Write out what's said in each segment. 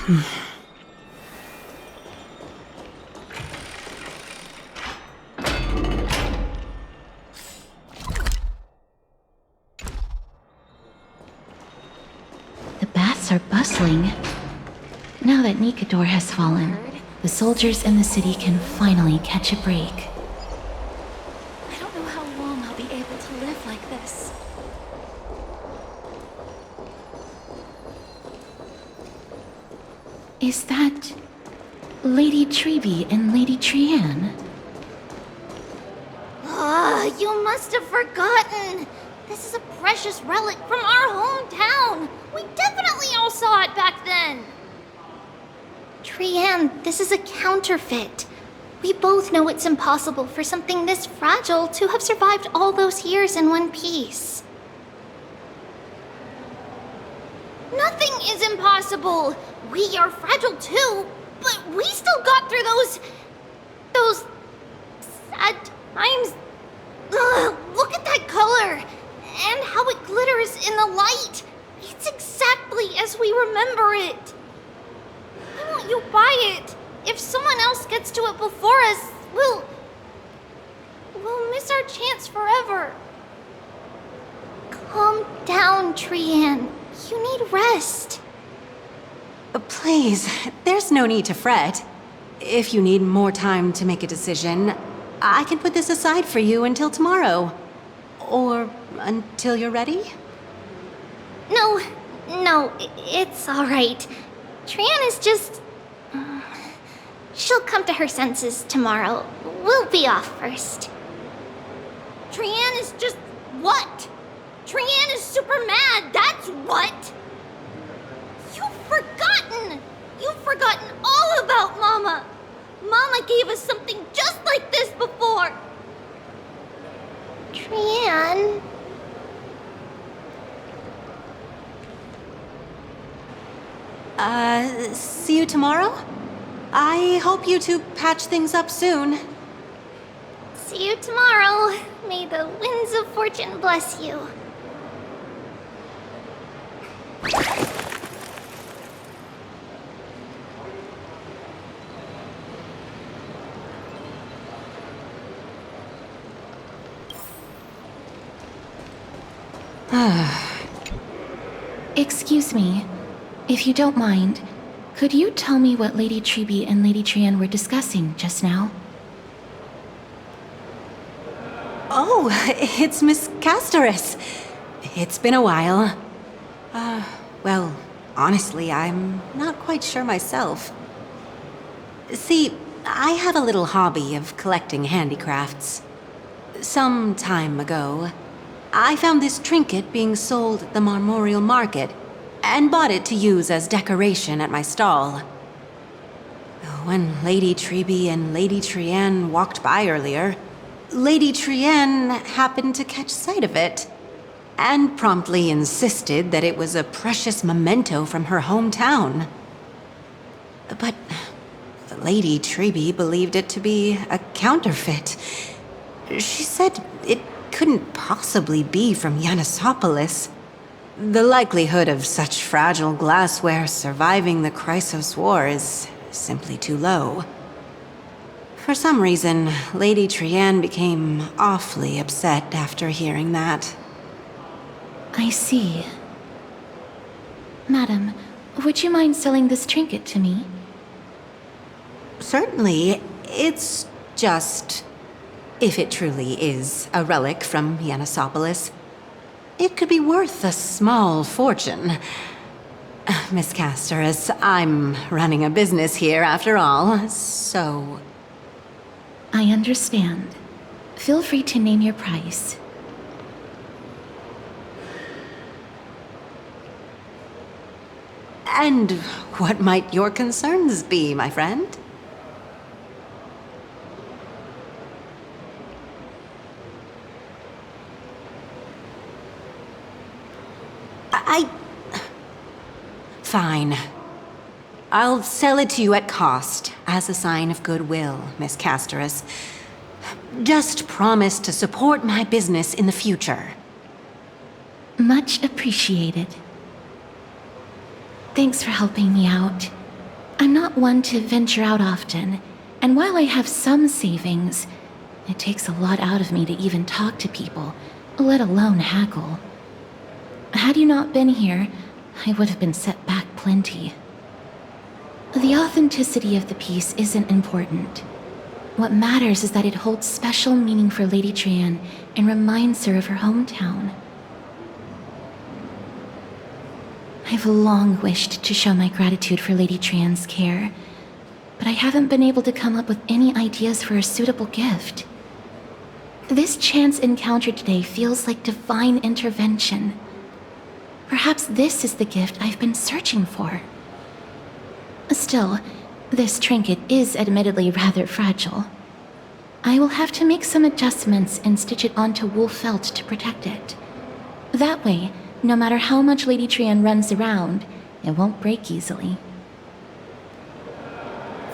The baths are bustling. Now that Nikador has fallen, the soldiers in the city can finally catch a break. I don't know how long I'll be able to live like this. Is that Lady Treby and Lady Trianne? You must have forgotten! This is a precious relic from our hometown! We definitely all saw it back then! Trianne, this is a counterfeit. We both know it's impossible for something this fragile to have survived all those years in one piece. Nothing is impossible! We are fragile too, but we still got through those sad times. Ugh, look at that color! And how it glitters in the light! It's exactly as we remember it! Why won't you buy it? If someone else gets to it before us, we'll miss our chance forever. Calm down, Trianne. You need rest. Please, there's no need to fret. If you need more time to make a decision, I can put this aside for you until tomorrow. Or until you're ready? No, it's all right. Trianne is just... she'll come to her senses tomorrow. We'll be off first. Trianne is just... what? Trianne is super mad, that's what! You've forgotten all about Mama! Mama gave us something just like this before! Trianne... See you tomorrow? I hope you two patch things up soon. See you tomorrow. May the winds of fortune bless you. Excuse me, if you don't mind, could you tell me what Lady Treby and Lady Trianne were discussing just now? Oh, it's Miss Castoris. It's been a while. Well, honestly, I'm not quite sure myself. See, I have a little hobby of collecting handicrafts. Some time ago, I found this trinket being sold at the Marmorial Market and bought it to use as decoration at my stall. When Lady Treby and Lady Trianne walked by earlier, Lady Trianne happened to catch sight of it and promptly insisted that it was a precious memento from her hometown. But Lady Treby believed it to be a counterfeit. She said it couldn't possibly be from Yanisopolis. The likelihood of such fragile glassware surviving the Chrysos War is simply too low. For some reason, Lady Trianne became awfully upset after hearing that. I see. Madam, would you mind selling this trinket to me? Certainly. It's just... if it truly is a relic from Yanisopolis, it could be worth a small fortune. Miss Castoris, I'm running a business here after all, so... I understand. Feel free to name your price. And what might your concerns be, my friend? Fine. I'll sell it to you at cost, as a sign of goodwill, Miss Castoris. Just promise to support my business in the future. Much appreciated. Thanks for helping me out. I'm not one to venture out often, and while I have some savings, it takes a lot out of me to even talk to people, let alone haggle. Had you not been here, I would have been set back plenty. The authenticity of the piece isn't important. What matters is that it holds special meaning for Lady Trian and reminds her of her hometown. I've long wished to show my gratitude for Lady Trian's care, but I haven't been able to come up with any ideas for a suitable gift. This chance encounter today feels like divine intervention. Perhaps this is the gift I've been searching for. Still, this trinket is admittedly rather fragile. I will have to make some adjustments and stitch it onto wool felt to protect it. That way, no matter how much Lady Trian runs around, it won't break easily.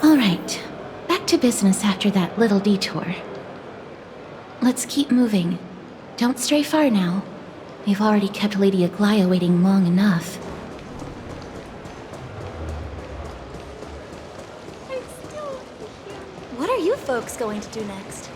Alright, back to business after that little detour. Let's keep moving. Don't stray far now. We've already kept Lady Aglaia waiting long enough. What are you folks going to do next?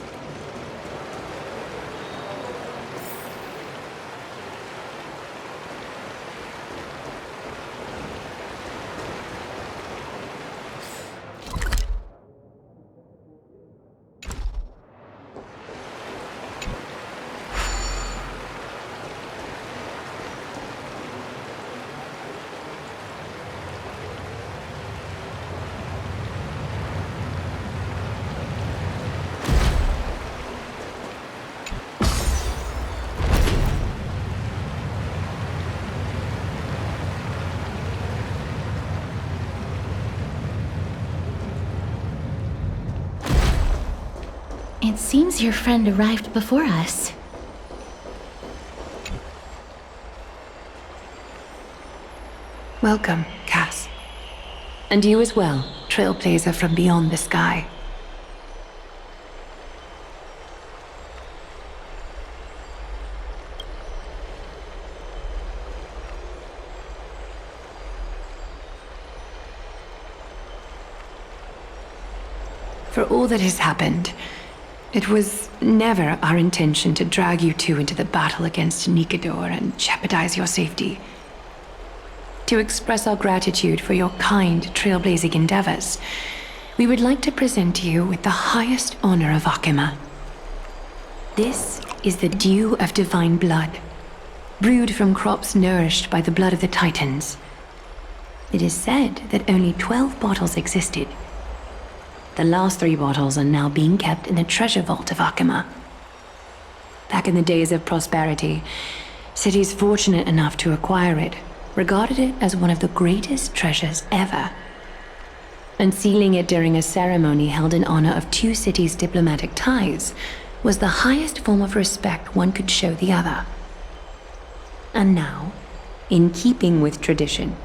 It seems your friend arrived before us. Welcome, Cass. And you as well, trailblazer from beyond the sky. For all that has happened, it was never our intention to drag you two into the battle against Nikador and jeopardize your safety. To express our gratitude for your kind trailblazing endeavors, we would like to present you with the highest honor of Okhema. This is the dew of divine blood, brewed from crops nourished by the blood of the Titans. It is said that only 12 bottles existed. The last 3 bottles are now being kept in the treasure vault of Okhema. Back in the days of prosperity, cities fortunate enough to acquire it regarded it as one of the greatest treasures ever. Unsealing it during a ceremony held in honor of 2 cities' diplomatic ties was the highest form of respect one could show the other. And now, in keeping with tradition,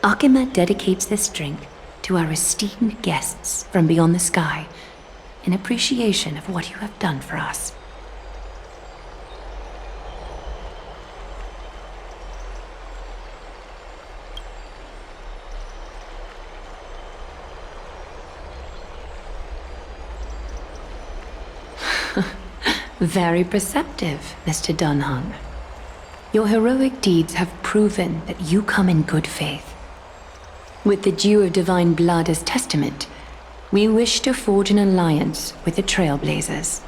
Okhema dedicates this drink to our esteemed guests from beyond the sky in appreciation of what you have done for us. Very perceptive, Mr. Dunhung. Your heroic deeds have proven that you come in good faith. With the dew of divine blood as testament, we wish to forge an alliance with the Trailblazers.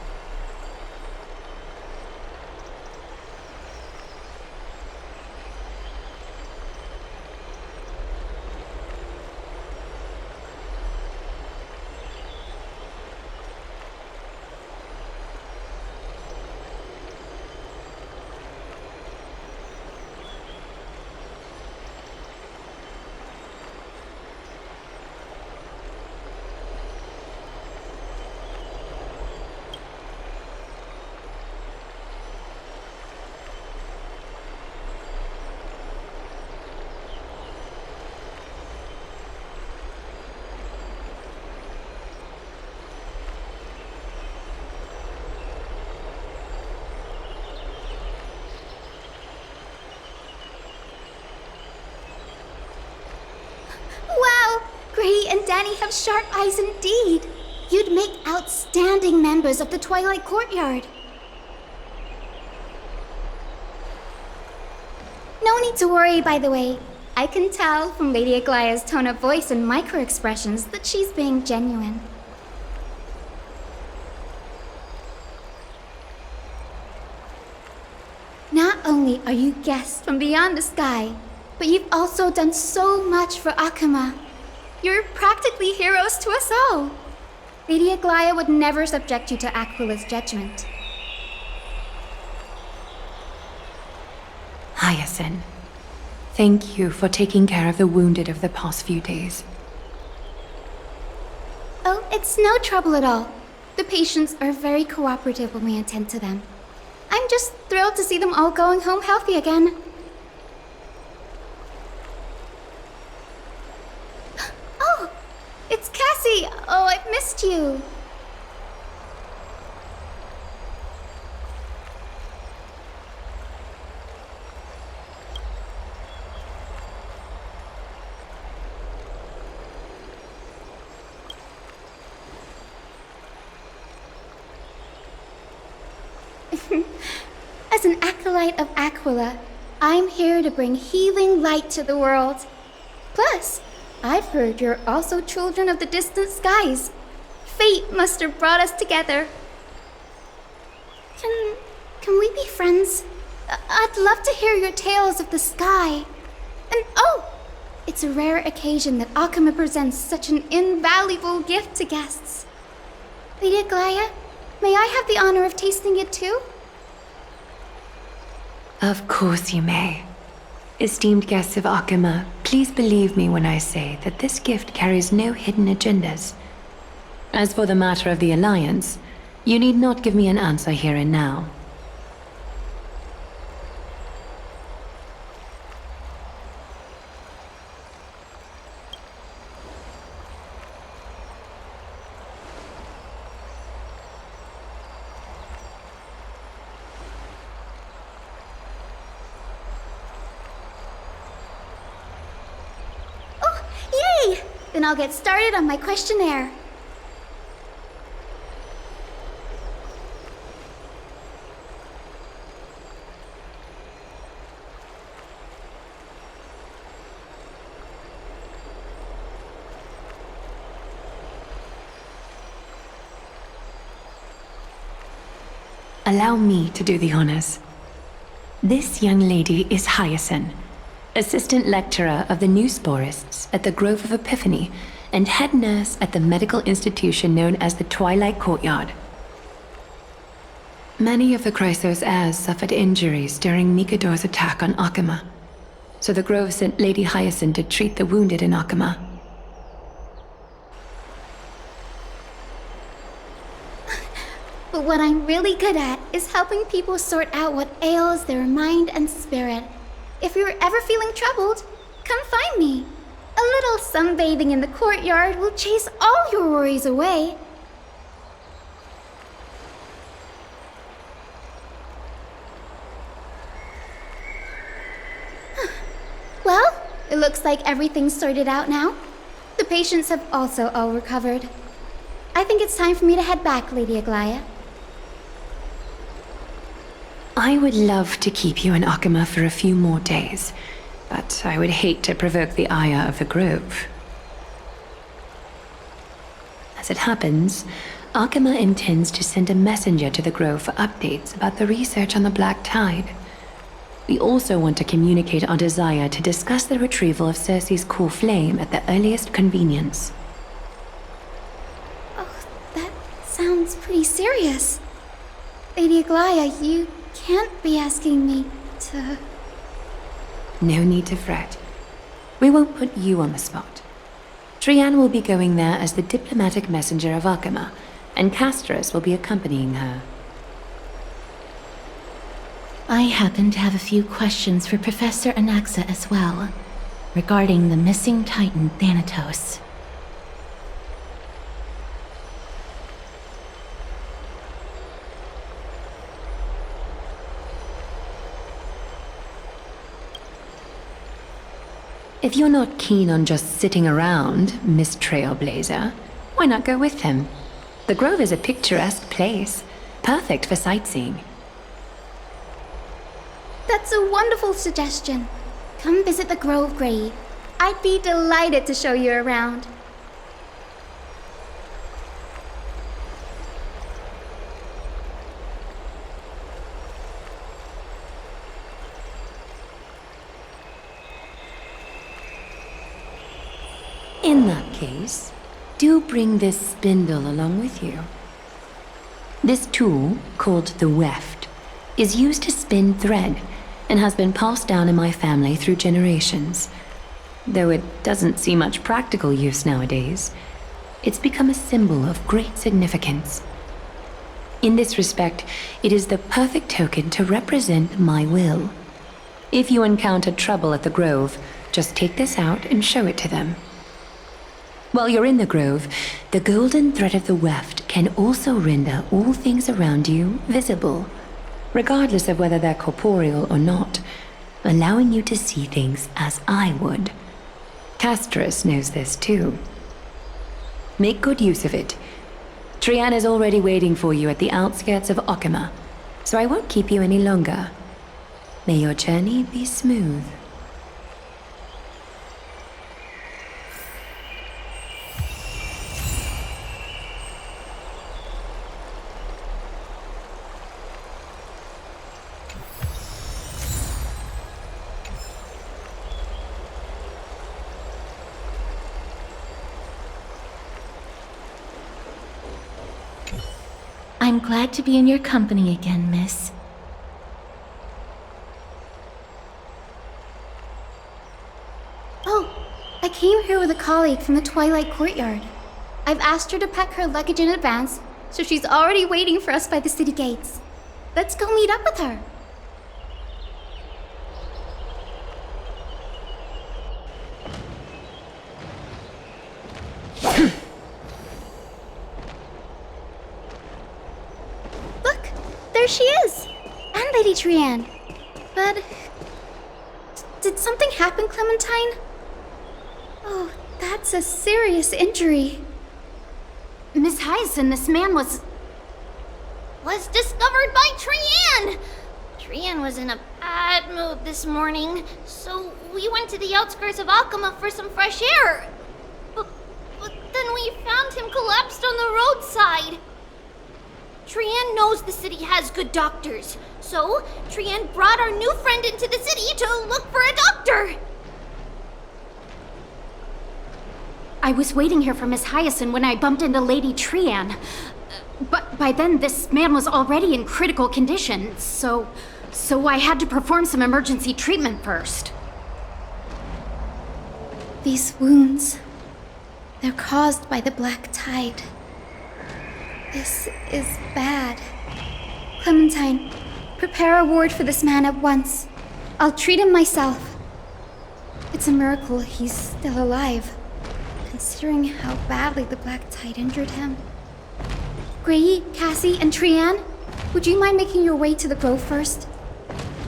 Danny have sharp eyes indeed. You'd make outstanding members of the Twilight Courtyard. No need to worry, by the way. I can tell from Lady Aglaya's tone of voice and micro-expressions that she's being genuine. Not only are you guests from beyond the sky, but you've also done so much for Okhema. You're practically heroes to us all. Lady Aglaya would never subject you to Aquila's judgment. Hyacinth, thank you for taking care of the wounded of the past few days. Oh, it's no trouble at all. The patients are very cooperative when we attend to them. I'm just thrilled to see them all going home healthy again. Oh, it's Cassie! Oh, I've missed you. As an acolyte of Aquila, I'm here to bring healing light to the world. Plus, I've heard you're also children of the distant skies. Fate must have brought us together. Can we be friends? I'd love to hear your tales of the sky. And oh, it's a rare occasion that Okhema presents such an invaluable gift to guests. Lady Aglaya, may I have the honor of tasting it too? Of course you may. Esteemed guests of Okhema, please believe me when I say that this gift carries no hidden agendas. As for the matter of the Alliance, you need not give me an answer here and now. Then I'll get started on my questionnaire. Allow me to do the honors. This young lady is Hyacinth, assistant lecturer of the new sporists at the Grove of Epiphany and head nurse at the medical institution known as the Twilight Courtyard. Many of the Chrysos heirs suffered injuries during Nikador's attack on Okhema, so the Grove sent Lady Hyacinth to treat the wounded in Okhema. But what I'm really good at is helping people sort out what ails their mind and spirit. If you're ever feeling troubled, come find me. A little sunbathing in the courtyard will chase all your worries away. Well, it looks like everything's sorted out now. The patients have also all recovered. I think it's time for me to head back, Lady Aglaya. I would love to keep you in Okhema for a few more days, but I would hate to provoke the ire of the Grove. As it happens, Okhema intends to send a messenger to the Grove for updates about the research on the Black Tide. We also want to communicate our desire to discuss the retrieval of Circe's core flame at the earliest convenience. Oh, that sounds pretty serious. Lady Aglaya, you can't be asking me to... No need to fret. We won't put you on the spot. Trianne will be going there as the diplomatic messenger of Okhema, and Castorus will be accompanying her. I happen to have a few questions for Professor Anaxa as well, regarding the missing Titan Thanatos. If you're not keen on just sitting around, Miss Trailblazer, why not go with him? The Grove is a picturesque place, perfect for sightseeing. That's a wonderful suggestion. Come visit the Grove, Gray. I'd be delighted to show you around. In that case, do bring this spindle along with you. This tool, called the weft, is used to spin thread and has been passed down in my family through generations. Though it doesn't see much practical use nowadays, it's become a symbol of great significance. In this respect, it is the perfect token to represent my will. If you encounter trouble at the Grove, just take this out and show it to them. While you're in the Grove, the golden thread of the weft can also render all things around you visible, regardless of whether they're corporeal or not, allowing you to see things as I would. Castris knows this too. Make good use of it. Trian is already waiting for you at the outskirts of Okhema, so I won't keep you any longer. May your journey be smooth. I'm glad to be in your company again, miss. Oh, I came here with a colleague from the Twilight Courtyard. I've asked her to pack her luggage in advance, so she's already waiting for us by the city gates. Let's go meet up with her. Look, there she is! And Lady Trian. But... did something happen, Clementine? Oh, that's a serious injury. Miss Hyacinth, this man was discovered by Trian! Trian was in a bad mood this morning, so we went to the outskirts of Okhema for some fresh air. But then we found him collapsed on the roadside. Trian knows the city has good doctors, so Trian brought our new friend into the city to look for a doctor. I was waiting here for Miss Hyacinth when I bumped into Lady Trian. But by then, this man was already in critical condition, so I had to perform some emergency treatment first. These wounds, they're caused by the black tide. This is bad. Clementine, prepare a ward for this man at once. I'll treat him myself. It's a miracle he's still alive, considering how badly the black tide injured him. Gray, Cassie, and Trian, would you mind making your way to the Grove first?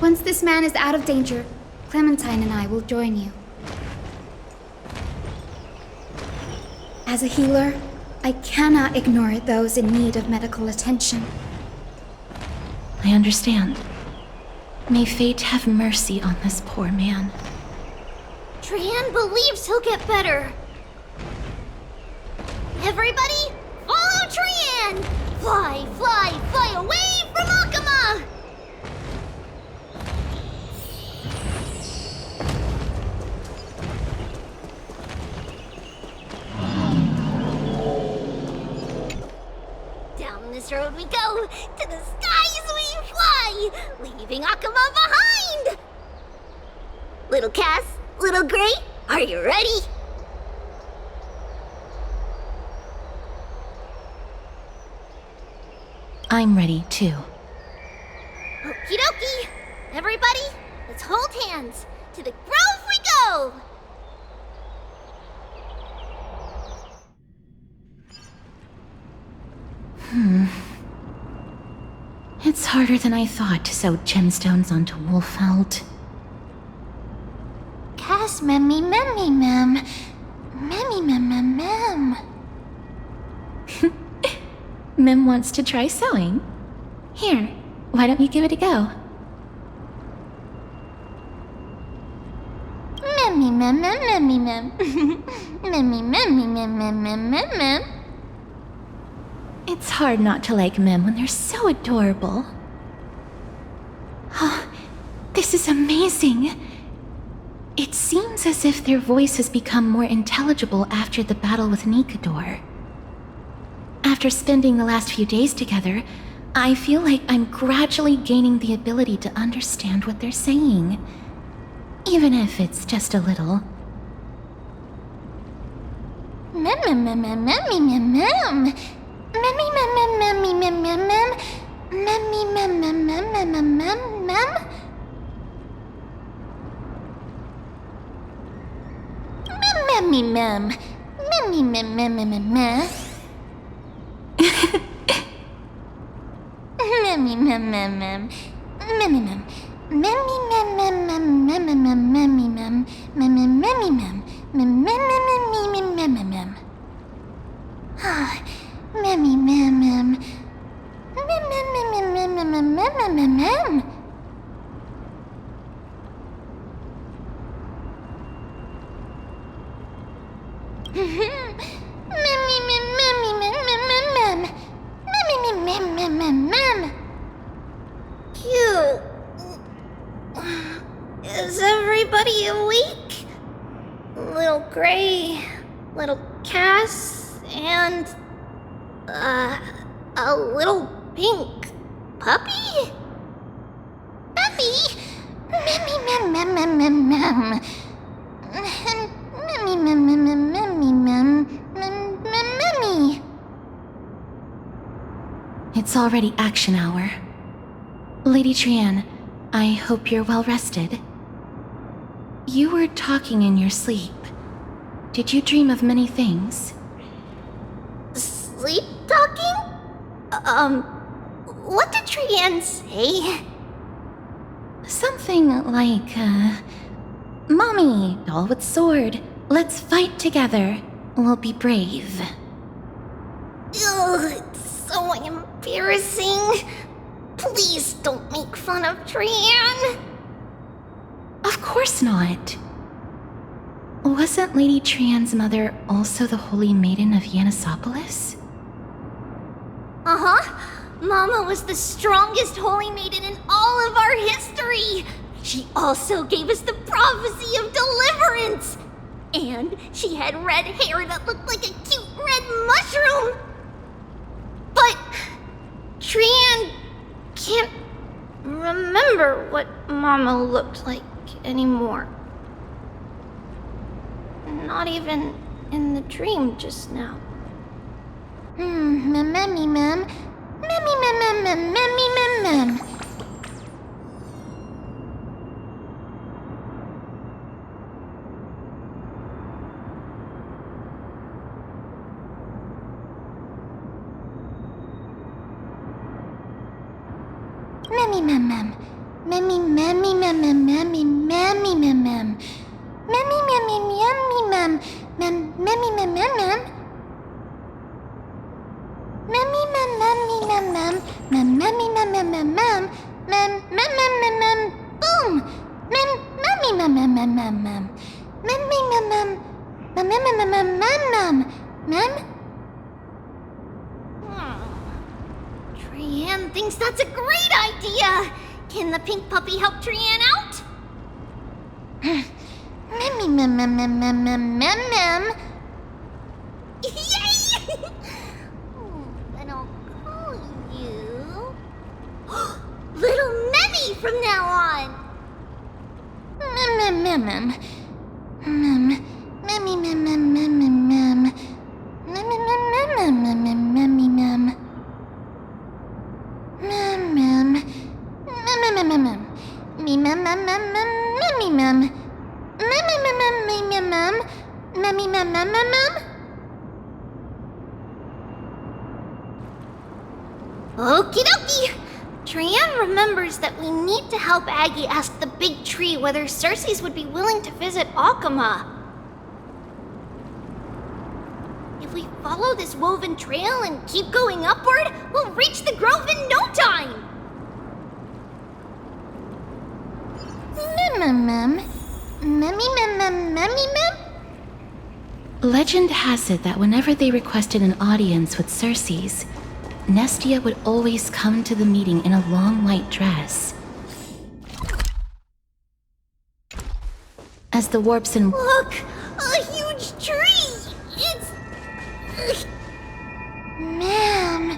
Once this man is out of danger, Clementine and I will join you. As a healer, I cannot ignore those in need of medical attention. I understand. May fate have mercy on this poor man. Trian believes he'll get better. Everybody, follow Trian! Fly, fly, fly away from Okhema! Down this road we go, to the skies we fly, leaving Okhema behind! Little Cass, little Gray, are you ready? I'm ready, too. Okie dokie! Everybody, let's hold hands. To the Grove we go! It's harder than I thought to sew gemstones onto Wolfeld. Yes, memmy, memmy, mem. Memmy, mem, mem, mem. Mem wants to try sewing. Here, why don't you give it a go? Memmy, mem, mem, memmy, mem. Memmy, memmy, mem, mem, mem, mem, mem. It's hard not to like Mem when they're so adorable. Oh, this is amazing. It seems as if their voice has become more intelligible after the battle with Nikador. After spending the last few days together, I feel like I'm gradually gaining the ability to understand what they're saying. Even if it's just a little. Mem, mem, mem, mem, memmy, mem, mem. Memmy, mem, mem, memmy, mem, mem, mem. Memmy, mem, mem, mem, mem, mem, mem, mem. Memmy, mem. Memmy, mem, mem, mem, mem, mem. Memmy, mem, mem, mem. Memmy, mem. Memmy, mem, mem, mem, mem, mem, mem, memmy, mem. Memmy, memmy, mem. Mem, mem, mem, mem, mem, mem, mem, mem. Memmy, mem, mem. Mem, mem, mem, mem, mem, mem, mem, mem, mem, mem. Memmy, mem, memmy, mem, mem, mem, mem. Memmy, mem, mem, mem, mem, mem. Cute. Is everybody awake? Little Gray, little Cass, and a little pink puppy? Puppy? Memmy, mem, mem, mem, mem, mem. Memmy, mem, mem, mem, memmy, mem, mem, mem, memmy. It's already action hour. Lady Trian, I hope you're well rested. You were talking in your sleep. Did you dream of many things? Sleep talking? What did Trian say? Something like, Mommy, doll with sword, let's fight together. We'll be brave. Ugh, it's so embarrassing. Please don't make fun of Trian. Of course not. Wasn't Lady Trian's mother also the Holy Maiden of Yanisopolis? Uh-huh. Mama was the strongest holy maiden in all of our history. She also gave us the prophecy of deliverance. And she had red hair that looked like a cute red mushroom. But Trian can't remember what Mama looked like anymore. Not even in the dream just now. Memmy, mem. Memmy, mem, mem, mem, memmy, mem, mem. Memmy, mem, mem. Memmy, memmy, mem, mem, memmy, memmy, mem, mem. Memmy, memmy, memmy, mem. Memmy, mem, mem, mem. Memmy, mem, memmy, mem, mem. Memmy, mem, mem, mem, mem. Mem, mem, mem, mem, mem. Boom! Memmy, mem, mem, mem, mem, mem. Memmy, mem, mem. Mem, mem, mem, mem, mem, mem. Mem? Trian thinks that's a great idea. Can the pink puppy help Trian out? Memmy, mem, mem, mem, mem, mem, mem, mem. Yay! Then I'll call you Little Memmy from now on. Mem, mem, mem, mem. Mem, memmy, mem, mem, mem, mem, mem. Mem, mem, mem, mem, mem, mem, mem, memmy, mem. Mem, mem. Mem, mem, mem, mem, mem. Me, mem, mem, mem, mem, memmy, mem. Mem, mem, mem, mem, me, mem, mem. Memmy, mem, mem, mem, mem. Okie dokie. Trian remembers that we need to help Aggie ask the big tree whether Circes would be willing to visit Okhema. If we follow this woven trail and keep going upward, we'll reach the grove in no time! Legend has it that whenever they requested an audience with Circes, Nestia would always come to the meeting in a long white dress. As the warps and... Look! A huge tree! It's... Ma'am...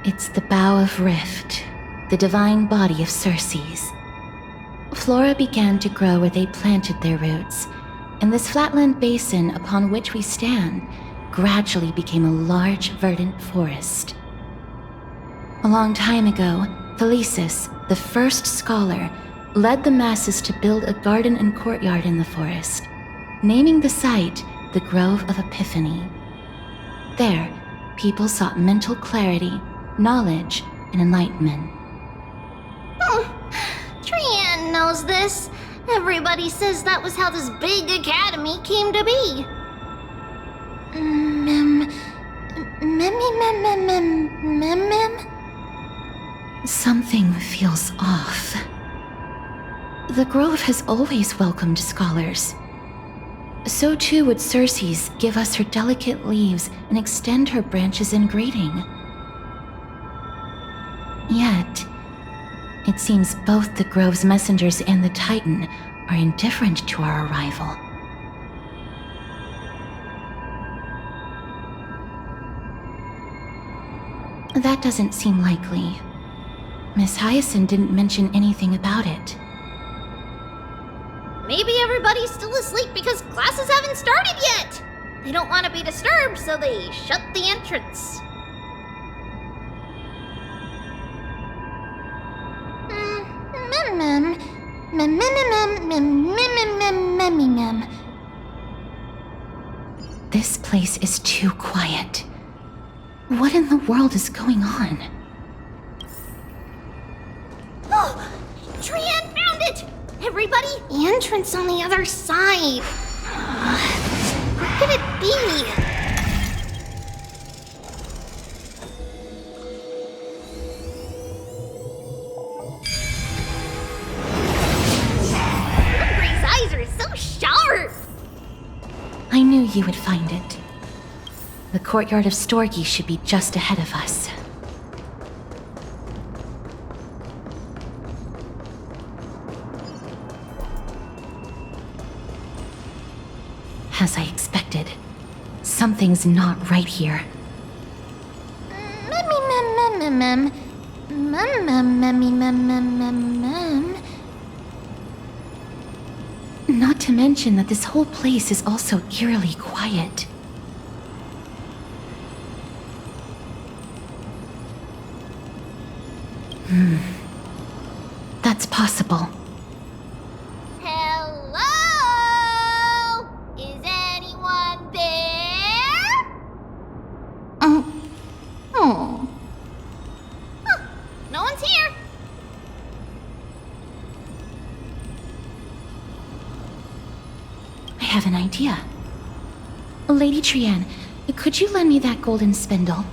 It's the Bough of Rift, the divine body of Circes. Flora began to grow where they planted their roots, and this flatland basin upon which we stand gradually became a large, verdant forest. A long time ago, Thelesis, the first scholar, led the masses to build a garden and courtyard in the forest, naming the site the Grove of Epiphany. There, people sought mental clarity, knowledge, and enlightenment. Trian knows this. Everybody says that was how this big academy came to be. Something feels off. The Grove has always welcomed scholars. So too would Circes give us her delicate leaves and extend her branches in greeting. Yet, it seems both the Grove's messengers and the Titan are indifferent to our arrival. That doesn't seem likely. Miss Hyacinth didn't mention anything about it. Maybe everybody's still asleep because classes haven't started yet. They don't want to be disturbed, so they shut the entrance. This place is too quiet. What in the world is going on? Oh! Trian found it! Everybody, entrance on the other side. What could it be? Humphrey's eyes are so sharp! I knew you would find it. The courtyard of Storgi should be just ahead of us. As I expected, something's not right here. Not to mention that this whole place is also eerily quiet. That's possible. Hello? Is anyone there? Huh, no one's here. I have an idea. Lady Trian, could you lend me that golden spindle?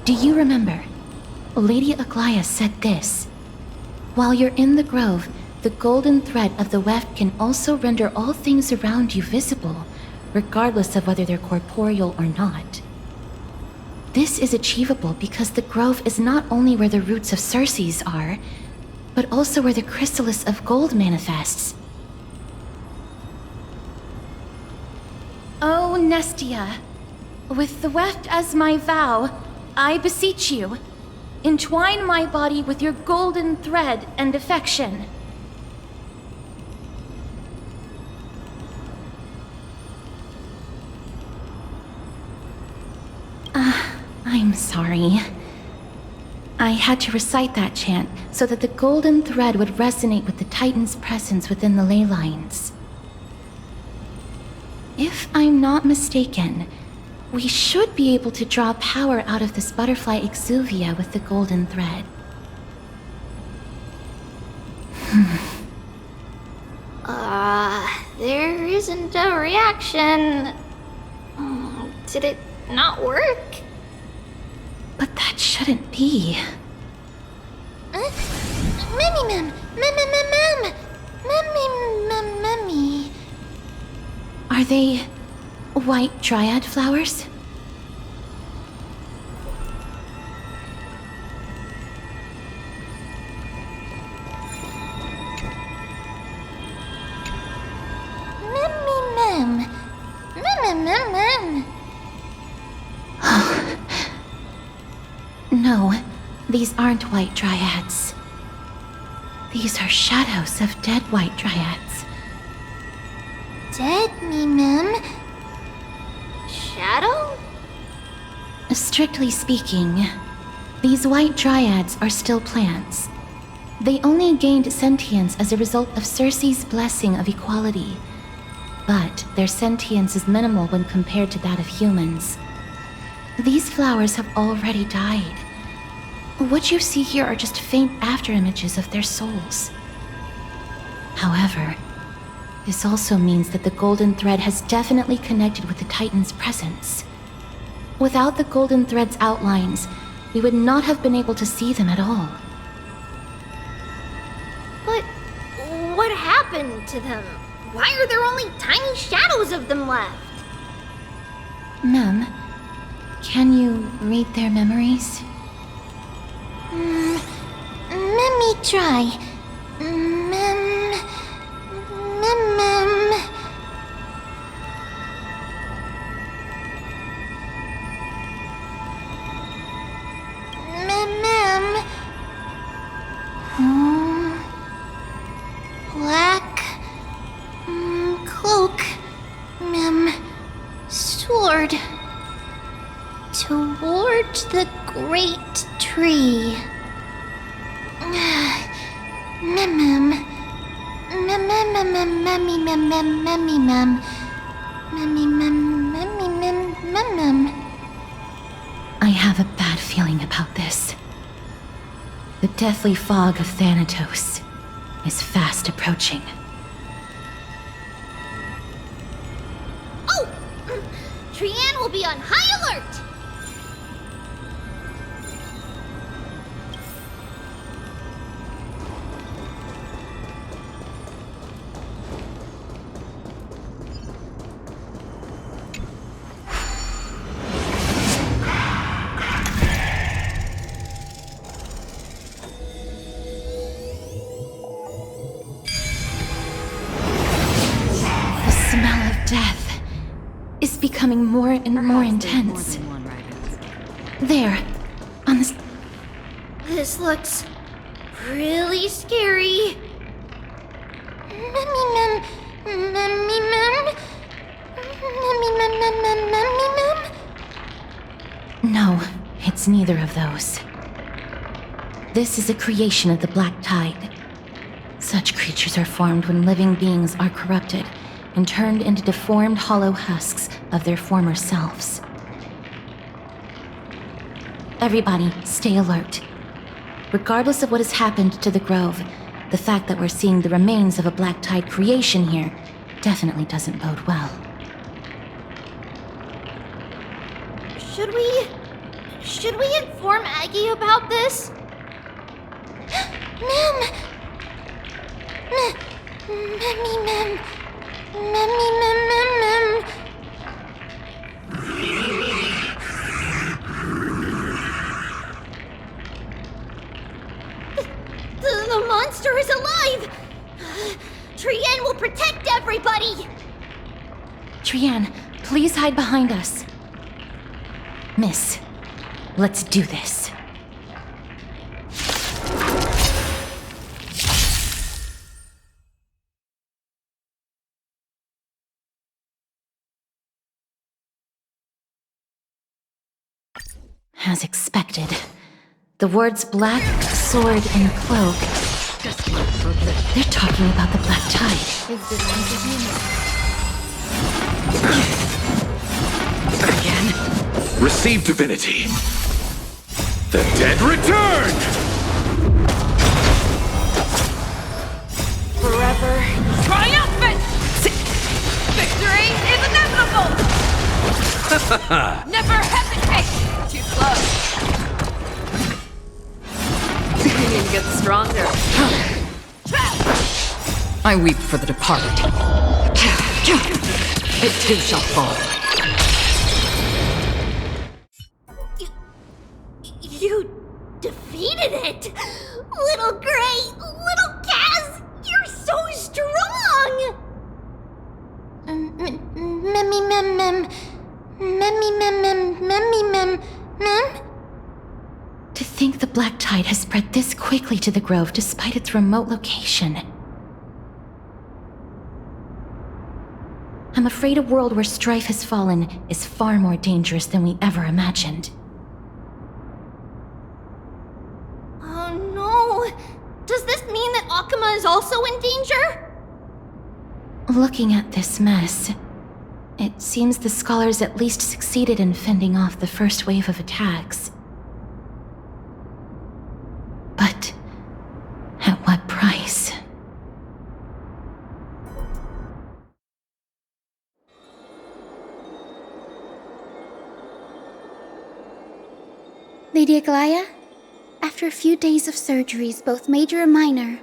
Do you remember? Lady Aglaia said this. While you're in the grove, the golden thread of the weft can also render all things around you visible, regardless of whether they're corporeal or not. This is achievable because the grove is not only where the roots of Circes are, but also where the chrysalis of gold manifests. Nestia, with the weft as my vow, I beseech you, entwine my body with your golden thread and affection. I'm sorry. I had to recite that chant so that the golden thread would resonate with the Titan's presence within the ley lines. If I'm not mistaken, we should be able to draw power out of this butterfly exuvia with the golden thread. There isn't a reaction. Did it not work? But that shouldn't be. Mummy. Are they white dryad flowers? No, these aren't white dryads. These are shadows of dead white dryads. Dead mem. Shadow? Strictly speaking, these white dryads are still plants. They only gained sentience as a result of Circe's blessing of equality. But their sentience is minimal when compared to that of humans. These flowers have already died. What you see here are just faint afterimages of their souls. However, this also means that the golden thread has definitely connected with the Titan's presence. Without the golden thread's outlines, we would not have been able to see them at all. But what happened to them? Why are there only tiny shadows of them left? Mem, can you read their memories? Let me try. Black cloak, sword towards the great tree. I have a bad feeling about this. The deathly fog of Thanatos is fast approaching. Oh! Trianne will be on high alert! Becoming more and more intense. There, on this. This looks really scary. No, it's neither of those. This is a creation of the Black Tide. Such creatures are formed when living beings are corrupted and turned into deformed hollow husks of their former selves. Everybody, stay alert. Regardless of what has happened to the Grove, the fact that we're seeing the remains of a Black Tide creation here definitely doesn't bode well. Should we inform Aggie about this? Ma'am! The monster is alive! Trianne will protect everybody! Trianne, please hide behind us. Miss, let's do this. As expected, the words black, sword, and cloak. They're talking about the Black Tide. Again? Receive divinity. The dead return! Forever triumphant! Victory is inevitable! Never hesitate! Too close. You need to get stronger. I weep for the departed. It too shall fall. You defeated it! Little Gray, little Kaz, you're so strong! To think the Black Tide has spread this quickly to the Grove despite its remote location. I'm afraid a world where strife has fallen is far more dangerous than we ever imagined. Oh no! Does this mean that Okhema is also in danger? Looking at this mess, it seems the scholars at least succeeded in fending off the first wave of attacks. But at what price? Lady Aglaya, after a few days of surgeries, both major and minor,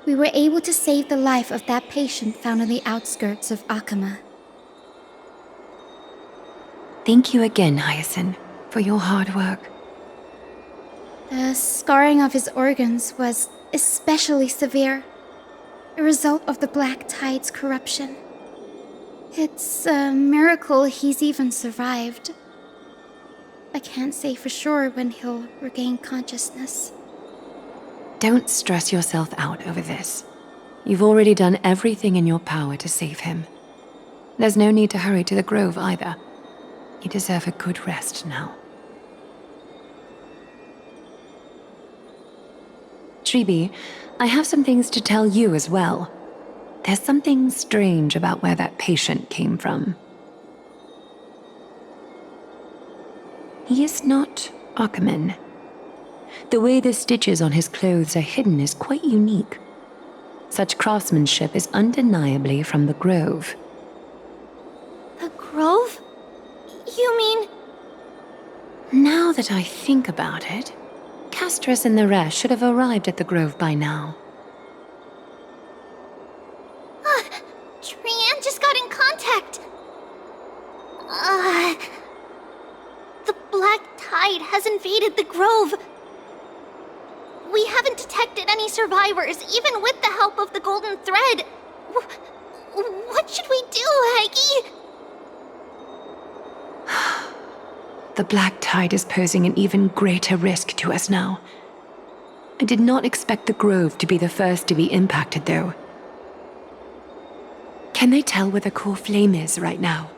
we were able to save the life of that patient found on the outskirts of Okhema. Thank you again, Hyacinth, for your hard work. The scarring of his organs was especially severe, a result of the Black Tide's corruption. It's a miracle he's even survived. I can't say for sure when he'll regain consciousness. Don't stress yourself out over this. You've already done everything in your power to save him. There's no need to hurry to the Grove either. You deserve a good rest now. Treeby, I have some things to tell you as well. There's something strange about where that patient came from. He is not Okhema. The way the stitches on his clothes are hidden is quite unique. Such craftsmanship is undeniably from the Grove. The Grove? You mean... Now that I think about it, Castress and the rest should have arrived at the Grove by now. Trian just got in contact. The Black Tide has invaded the Grove. We haven't detected any survivors, even with the help of the Golden Thread. What should we do, Aggie? The Black Tide is posing an even greater risk to us now. I did not expect the Grove to be the first to be impacted, though. Can they tell where the core flame is right now?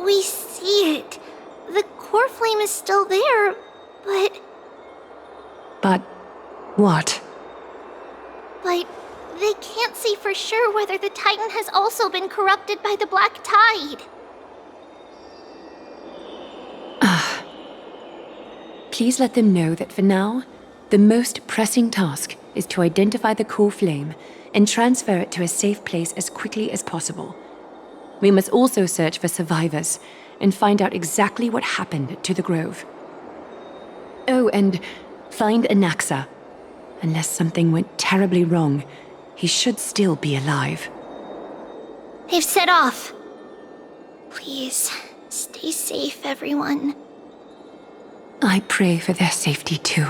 We see it. The core flame is still there, but... But what? But they can't see for sure whether the Titan has also been corrupted by the Black Tide. Please let them know that for now, the most pressing task is to identify the core flame and transfer it to a safe place as quickly as possible. We must also search for survivors and find out exactly what happened to the Grove. Oh, and find Anaxa. Unless something went terribly wrong, he should still be alive. They've set off. Please, stay safe, everyone. I pray for their safety too.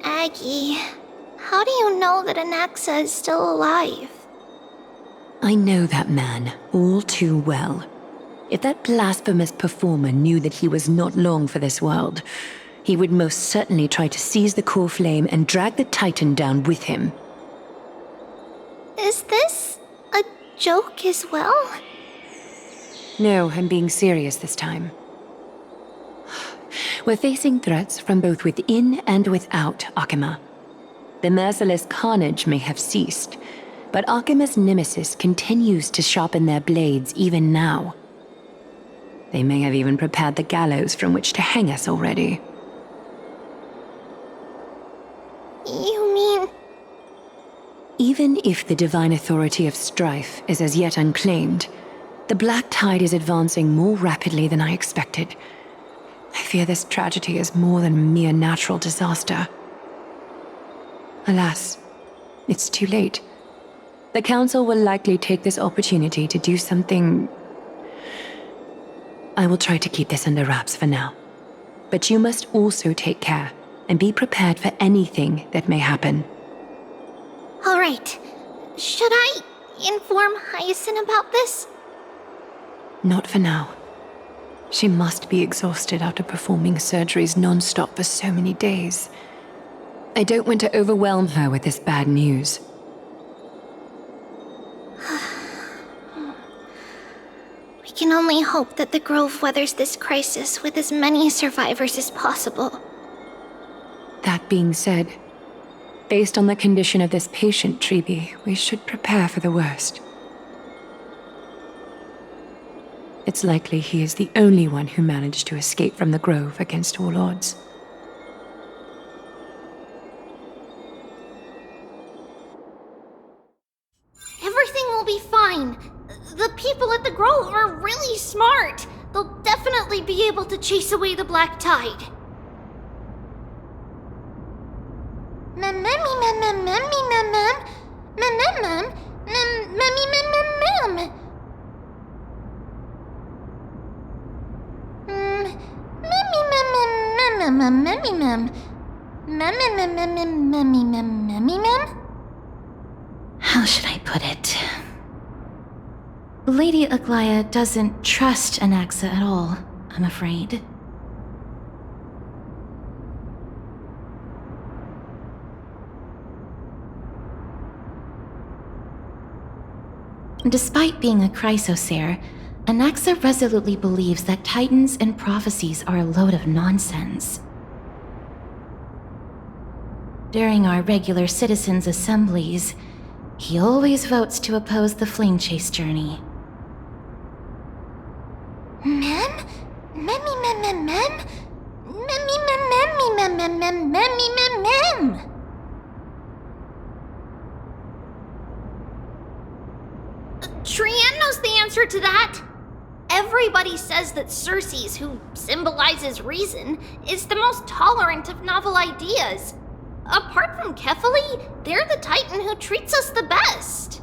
Aggie, how do you know that Anaxa is still alive? I know that man all too well. If that blasphemous performer knew that he was not long for this world, he would most certainly try to seize the core flame and drag the Titan down with him. Is this a joke as well? No, I'm being serious this time. We're facing threats from both within and without Okhema. The merciless carnage may have ceased, but Okhema's nemesis continues to sharpen their blades even now. They may have even prepared the gallows from which to hang us already. You mean... Even if the divine authority of strife is as yet unclaimed, the Black Tide is advancing more rapidly than I expected. I fear this tragedy is more than a mere natural disaster. Alas, it's too late. The Council will likely take this opportunity to do something... I will try to keep this under wraps for now. But you must also take care and be prepared for anything that may happen. All right. Should I inform Hyacinth about this? Not for now. She must be exhausted after performing surgeries non-stop for so many days. I don't want to overwhelm her with this bad news. We can only hope that the Grove weathers this crisis with as many survivors as possible. That being said, based on the condition of this patient, Treeby, we should prepare for the worst. It's likely he is the only one who managed to escape from the Grove against all odds. Everything will be fine. The people at the Grove are really smart. They'll definitely be able to chase away the Black Tide. How should I put it? Lady Aglaya doesn't trust Anaxa at all, I'm afraid. Despite being a chrysosaur, Anaxa resolutely believes that titans and prophecies are a load of nonsense. During our regular citizens' assemblies, he always votes to oppose the flame chase journey. Trian knows the answer to that. Everybody says that Circes, who symbolizes reason, is the most tolerant of novel ideas. Apart from Kefali, they're the Titan who treats us the best.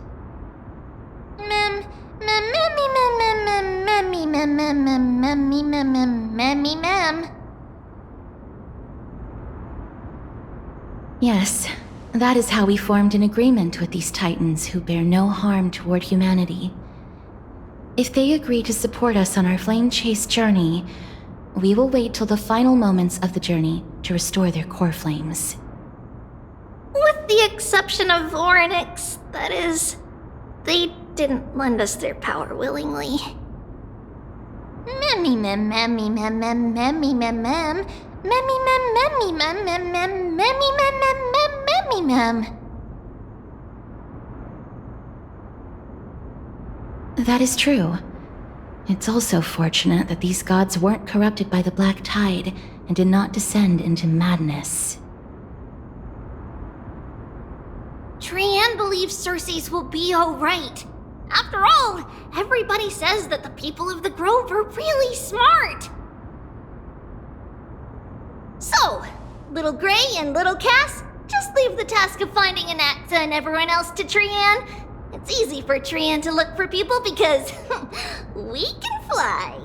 Yes, that is how we formed an agreement with these Titans who bear no harm toward humanity. If they agree to support us on our flame chase journey, we will wait till the final moments of the journey to restore their core flames. With the exception of Orynyx, that is, they didn't lend us their power willingly. That is true. It's also fortunate that these gods weren't corrupted by the Black Tide and did not descend into madness. Trian believes Circes will be alright. After all, everybody says that the people of the Grove are really smart. So, Little Gray and Little Cass, just leave the task of finding Anaxa and everyone else to Trian. It's easy for Trian to look for people because we can fly.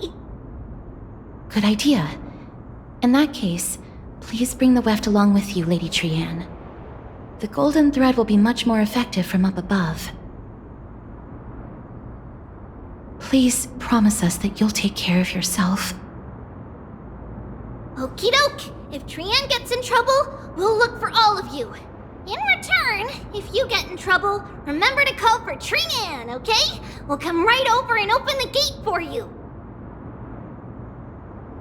Good idea. In that case, please bring the weft along with you, Lady Trian. The golden thread will be much more effective from up above. Please promise us that you'll take care of yourself. Okie doke. If Trian gets in trouble, we'll look for all of you. In return, if you get in trouble, remember to call for Trian, okay? We'll come right over and open the gate for you.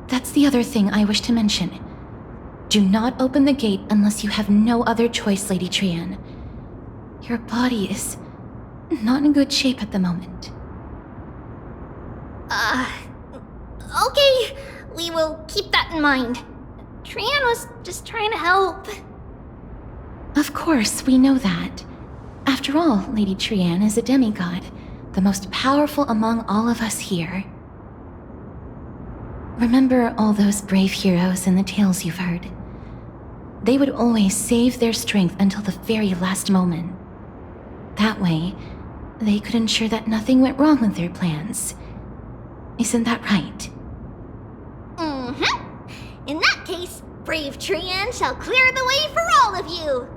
That's the other thing I wish to mention. Do not open the gate unless you have no other choice, Lady Trian. Your body is not in good shape at the moment. Okay. We will keep that in mind. Trian was just trying to help. Of course, we know that. After all, Lady Trian is a demigod, the most powerful among all of us here. Remember all those brave heroes in the tales you've heard? They would always save their strength until the very last moment. That way, they could ensure that nothing went wrong with their plans. Isn't that right? Mm-hmm. In that case, brave Trian shall clear the way for all of you.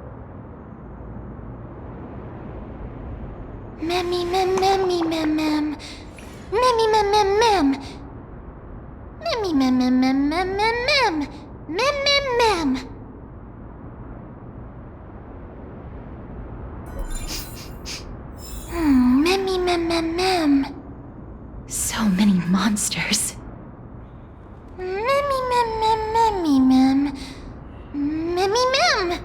Memmy mem memmy mem mem. Memmy mem mem mem. Memmy mem mem mem mem mem mem. Mem mem mem. Memmy mem mem mem. So many monsters. Memmy mem mem memmy mem. Memmy mem.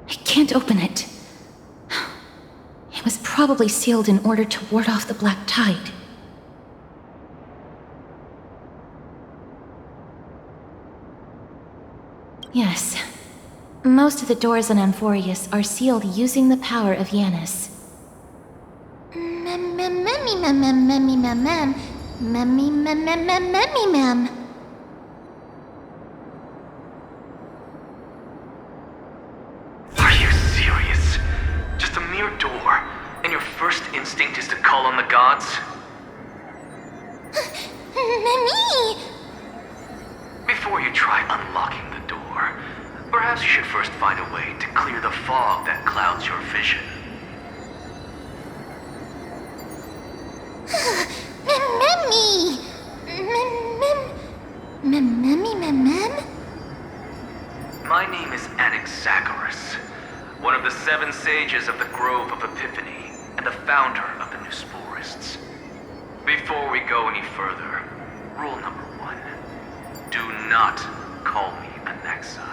I can't open it. It was probably sealed in order to ward off the black tide. Yes. Most of the doors on Amphorius are sealed using the power of Yanis. Mem mem memmy mem mem memmy mem mem. Memmy mem mem mem memmy mem. Are you serious? Just a mere door, and your first instinct is to call on the gods? Memmy! Before you try unlocking the door, perhaps you should first find a way to clear the fog that clouds your vision. Memmy! Memmy mem mem? My name is Anaxa, one of the 7 sages of the Grove of Epiphany, and the founder of the New Sporists. Before we go any further, rule number 1. Do not call me Anaxa.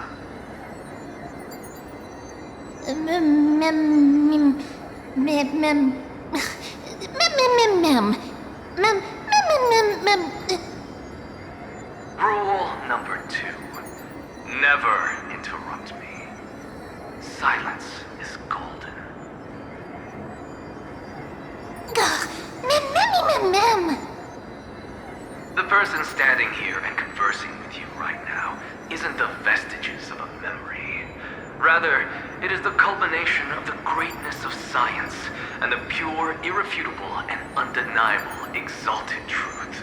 Mem mem mem mem mem. Mem mem mem. Rule number 2. Never interrupt me. Silence is golden. Mem. The person standing here and conversing with you right now isn't the vestiges of a memory. Rather, it is the culmination of the greatness of science and the pure, irrefutable, and undeniable exalted truth.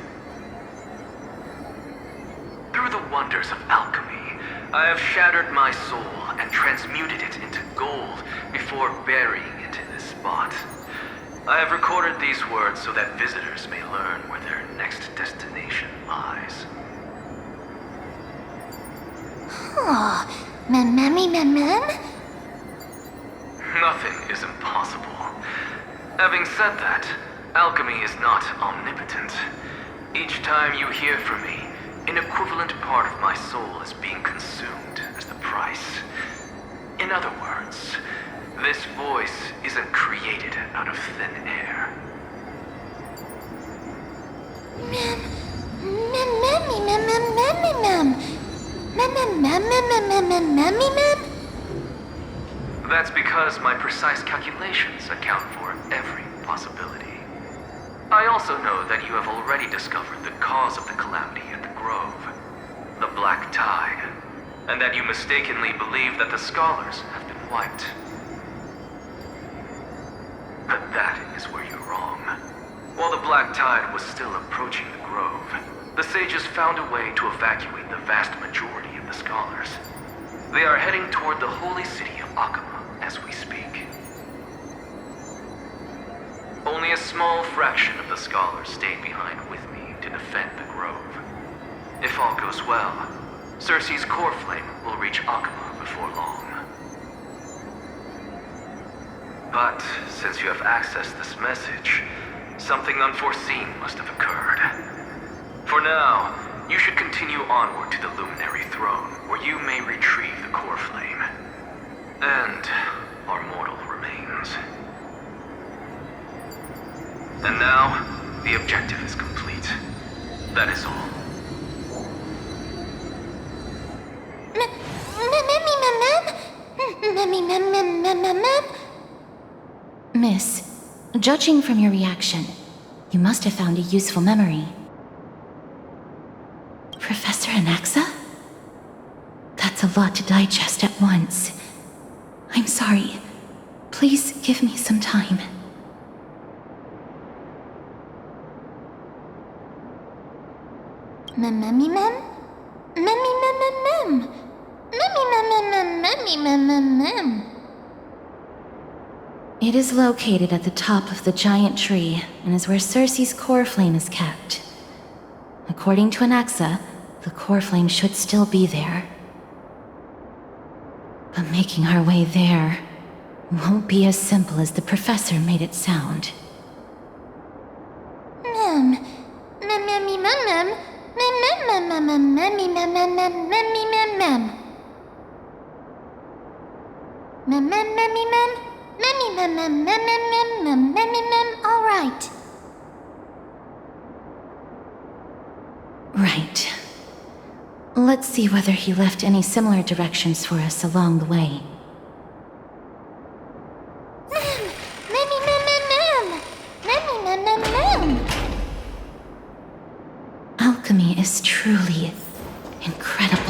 Through the wonders of alchemy, I have shattered my soul and transmuted it into gold before burying it in this spot. I have recorded these words so that visitors may learn where their next destination lies. Mem. Nothing is impossible. Having said that, alchemy is not omnipotent. Each time you hear from me, an equivalent part of my soul is being consumed as the price. In other words, this voice isn't created out of thin air. That's because my precise calculations account for every possibility. I also know that you have already discovered the cause of the calamity at the Grove, the Black Tide, and that you mistakenly believe that the scholars have been wiped. But that is where you're wrong. While the Black Tide was still approaching the Grove, the sages found a way to evacuate the vast majority of the scholars. They are heading toward the holy city of Okhema as we speak. Only a small fraction of the scholars stayed behind with me to defend the Grove. If all goes well, Circe's core flame will reach Okhema before long. But since you have accessed this message, something unforeseen must have occurred. For now, you should continue onward to the Luminary Throne, where you may retrieve the core flame. And our mortal remains. And now, the objective is complete. That is all. Miss, judging from your reaction, you must have found a useful memory. Professor Anaxa? That's a lot to digest at once. I'm sorry. Please give me some time. It is located at the top of the giant tree and is where Circe's core flame is kept. According to Anaxa, the core flame should still be there. But making our way there won't be as simple as the professor made it sound. All right. Right. Let's see whether he left any similar directions for us along the way. Alchemy is truly incredible.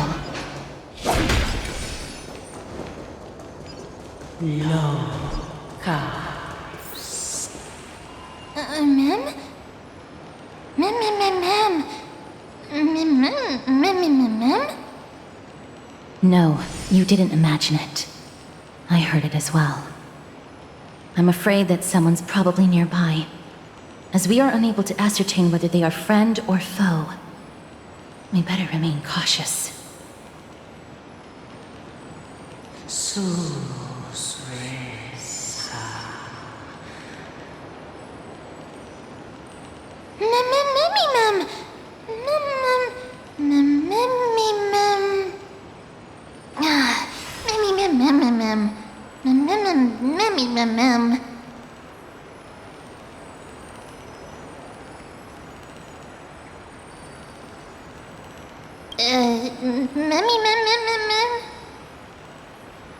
No, you didn't imagine it. I heard it as well. I'm afraid that someone's probably nearby. As we are unable to ascertain whether they are friend or foe, we better remain cautious.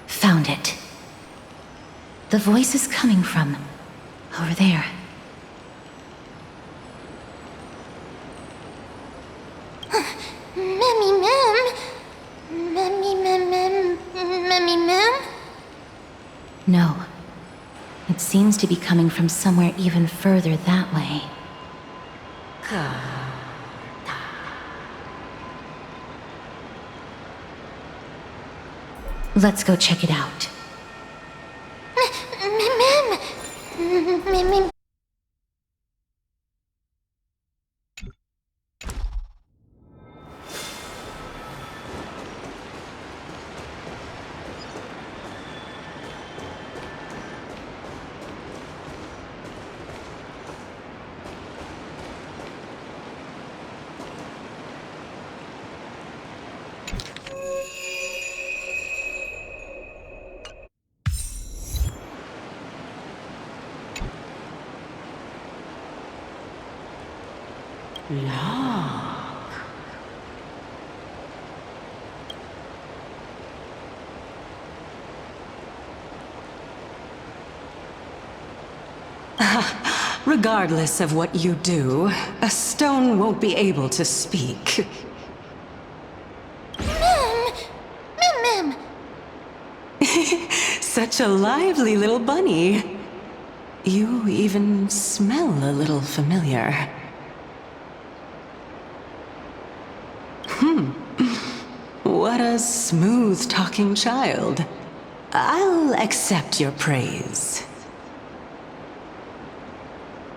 Found it. The voice is coming from over there. No. It seems to be coming from somewhere even further that way. Let's go check it out. La. Regardless of what you do, a stone won't be able to speak. Mim! Such a lively little bunny. You even smell a little familiar. What a smooth-talking child. I'll accept your praise.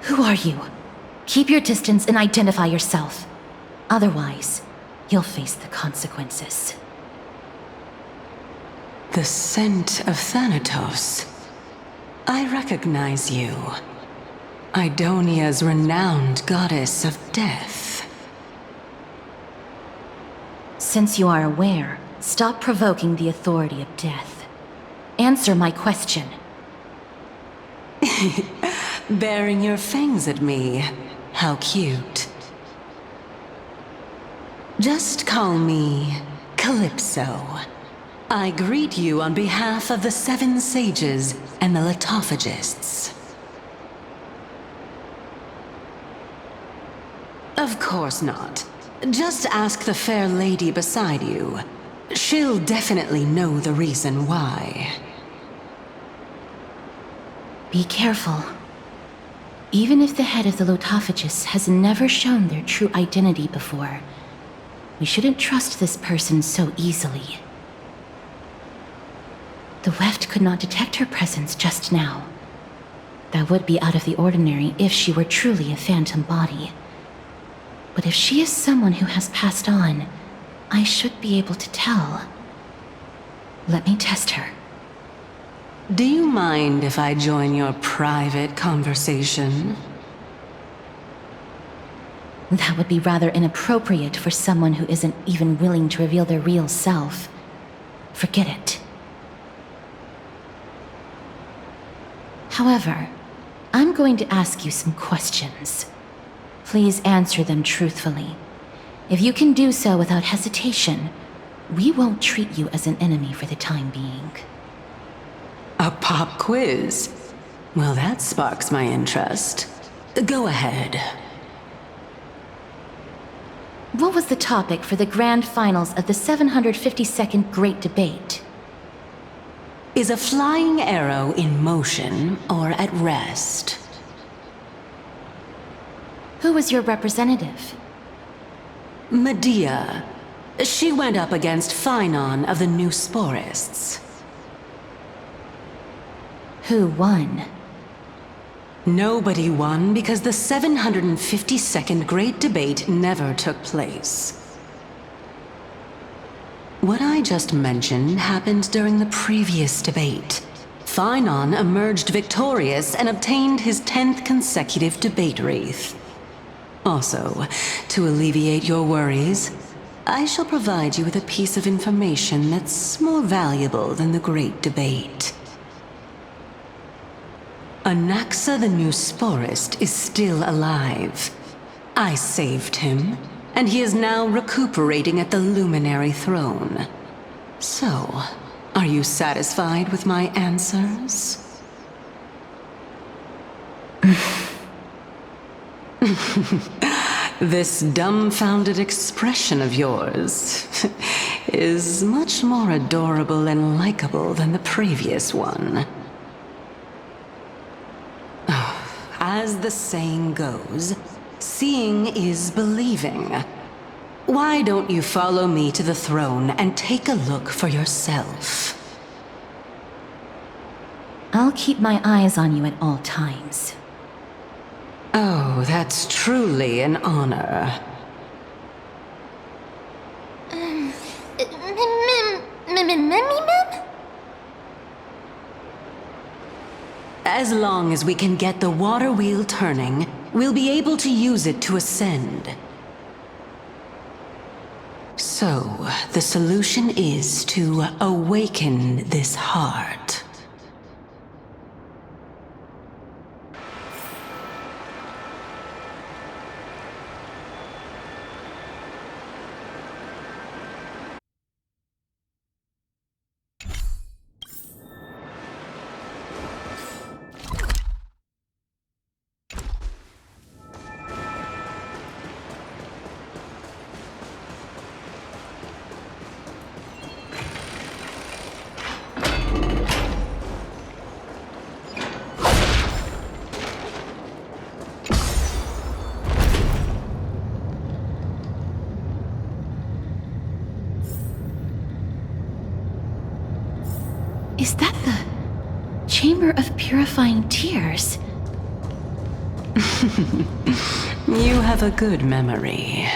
Who are you? Keep your distance and identify yourself. Otherwise, you'll face the consequences. The scent of Thanatos. I recognize you. Idonia's renowned goddess of death. Since you are aware, stop provoking the authority of death. Answer my question. Baring your fangs at me. How cute. Just call me Calypso. I greet you on behalf of the Seven Sages and the Litophagists. Of course not. Just ask the fair lady beside you. She'll definitely know the reason why. Be careful. Even if the head of the Litophagists has never shown their true identity before, we shouldn't trust this person so easily. The weft could not detect her presence just now. That would be out of the ordinary if she were truly a phantom body. But if she is someone who has passed on, I should be able to tell. Let me test her. Do you mind if I join your private conversation? That would be rather inappropriate for someone who isn't even willing to reveal their real self. Forget it. However, I'm going to ask you some questions. Please answer them truthfully. If you can do so without hesitation, we won't treat you as an enemy for the time being. A pop quiz? Well, that sparks my interest. Go ahead. What was the topic for the grand finals of the 752nd Great Debate? Is a flying arrow in motion or at rest? Who was your representative? Medea. She went up against Phynon of the New Sporists. Who won? Nobody won because the 752nd Great Debate never took place. What I just mentioned happened during the previous debate. Phynon emerged victorious and obtained his 10th consecutive debate wreath. Also, to alleviate your worries, I shall provide you with a piece of information that's more valuable than the Great Debate. Anaxa the New Sporist is still alive. I saved him, and he is now recuperating at the Luminary Throne. So, are you satisfied with my answers? This dumbfounded expression of yours is much more adorable and likable than the previous one. As the saying goes, seeing is believing. Why don't you follow me to the throne and take a look for yourself? I'll keep my eyes on you at all times. Oh, that's truly an honor. Mim? As long as we can get the water wheel turning, we'll be able to use it to ascend. So, the solution is to awaken this heart. Is that the Chamber of Purifying Tears? You have a good memory.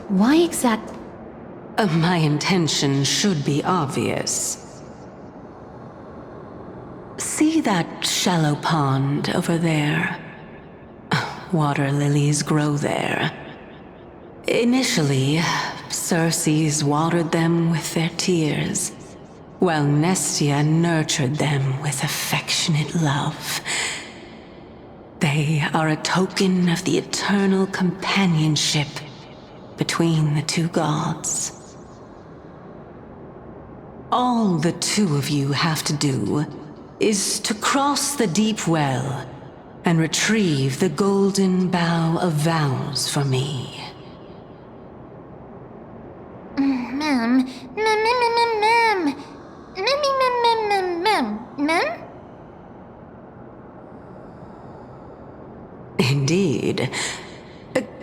Why exact... My intention should be obvious. See that shallow pond over there? Water lilies grow there. Initially, Circes watered them with their tears, while Nestia nurtured them with affectionate love. They are a token of the eternal companionship between the two gods. All the two of you have to do is to cross the deep well and retrieve the golden bough of vows for me. Mem. Indeed.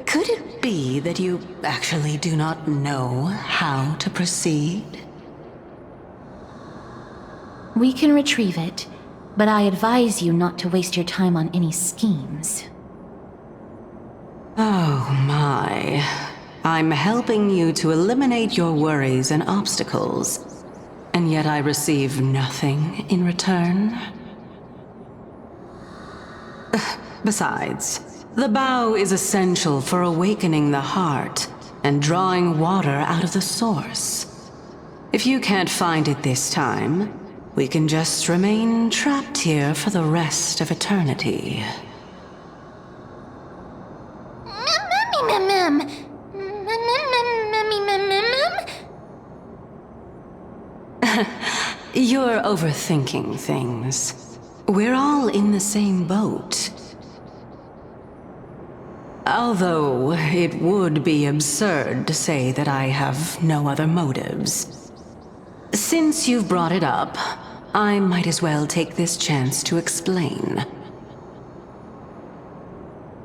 Could it be that you actually do not know how to proceed? We can retrieve it, but I advise you not to waste your time on any schemes. Oh my. I'm helping you to eliminate your worries and obstacles, and yet I receive nothing in return? Besides, the bow is essential for awakening the heart and drawing water out of the source. If you can't find it this time, we can just remain trapped here for the rest of eternity. You're overthinking things. We're all in the same boat. Although it would be absurd to say that I have no other motives. Since you've brought it up, I might as well take this chance to explain.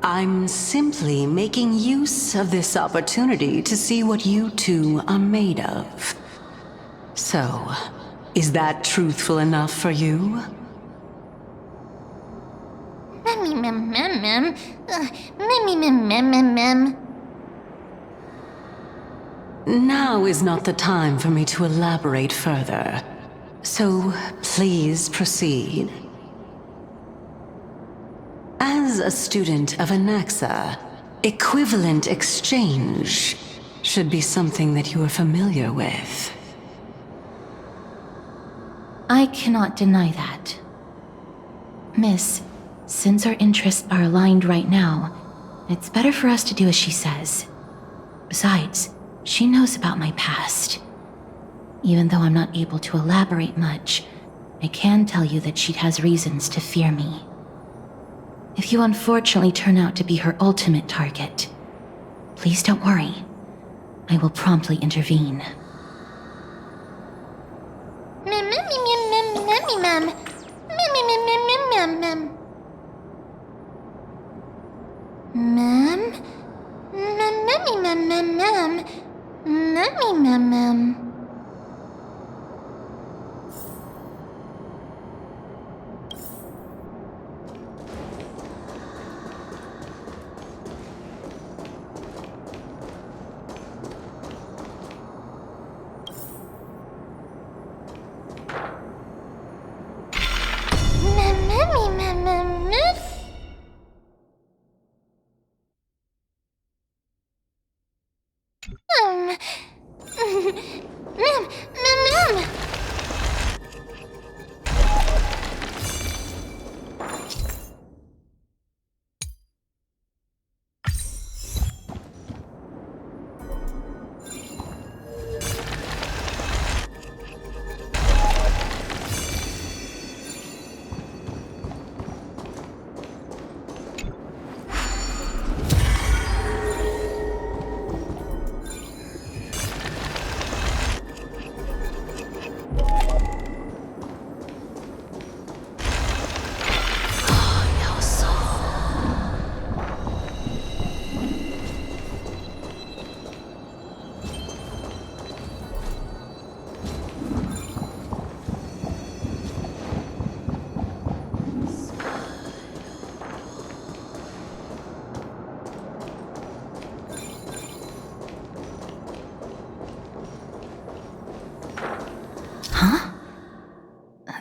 I'm simply making use of this opportunity to see what you two are made of. So, is that truthful enough for you? Now is not the time for me to elaborate further. So, please proceed. As a student of Anaxa, equivalent exchange should be something that you are familiar with. I cannot deny that. Miss, since our interests are aligned right now, it's better for us to do as she says. Besides, she knows about my past. Even though I'm not able to elaborate much, I can tell you that she has reasons to fear me. If you unfortunately turn out to be her ultimate target, please don't worry. I will promptly intervene.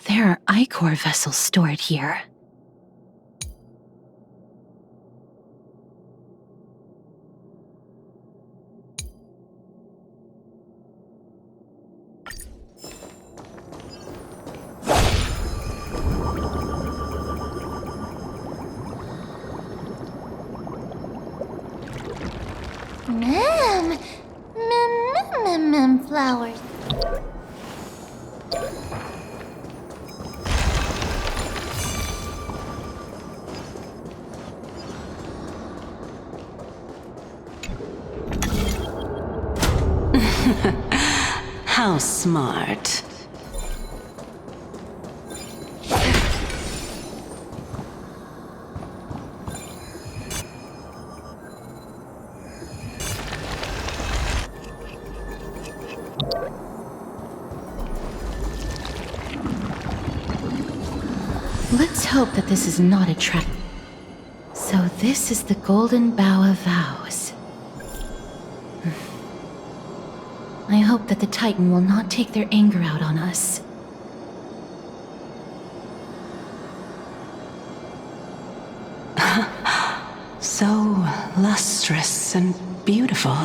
There are ichor vessels stored here. Flowers. How smart. Let's hope that this is not a trap. So this is the Golden Bough of Vows. I hope that the Titan will not take their anger out on us. So lustrous and beautiful.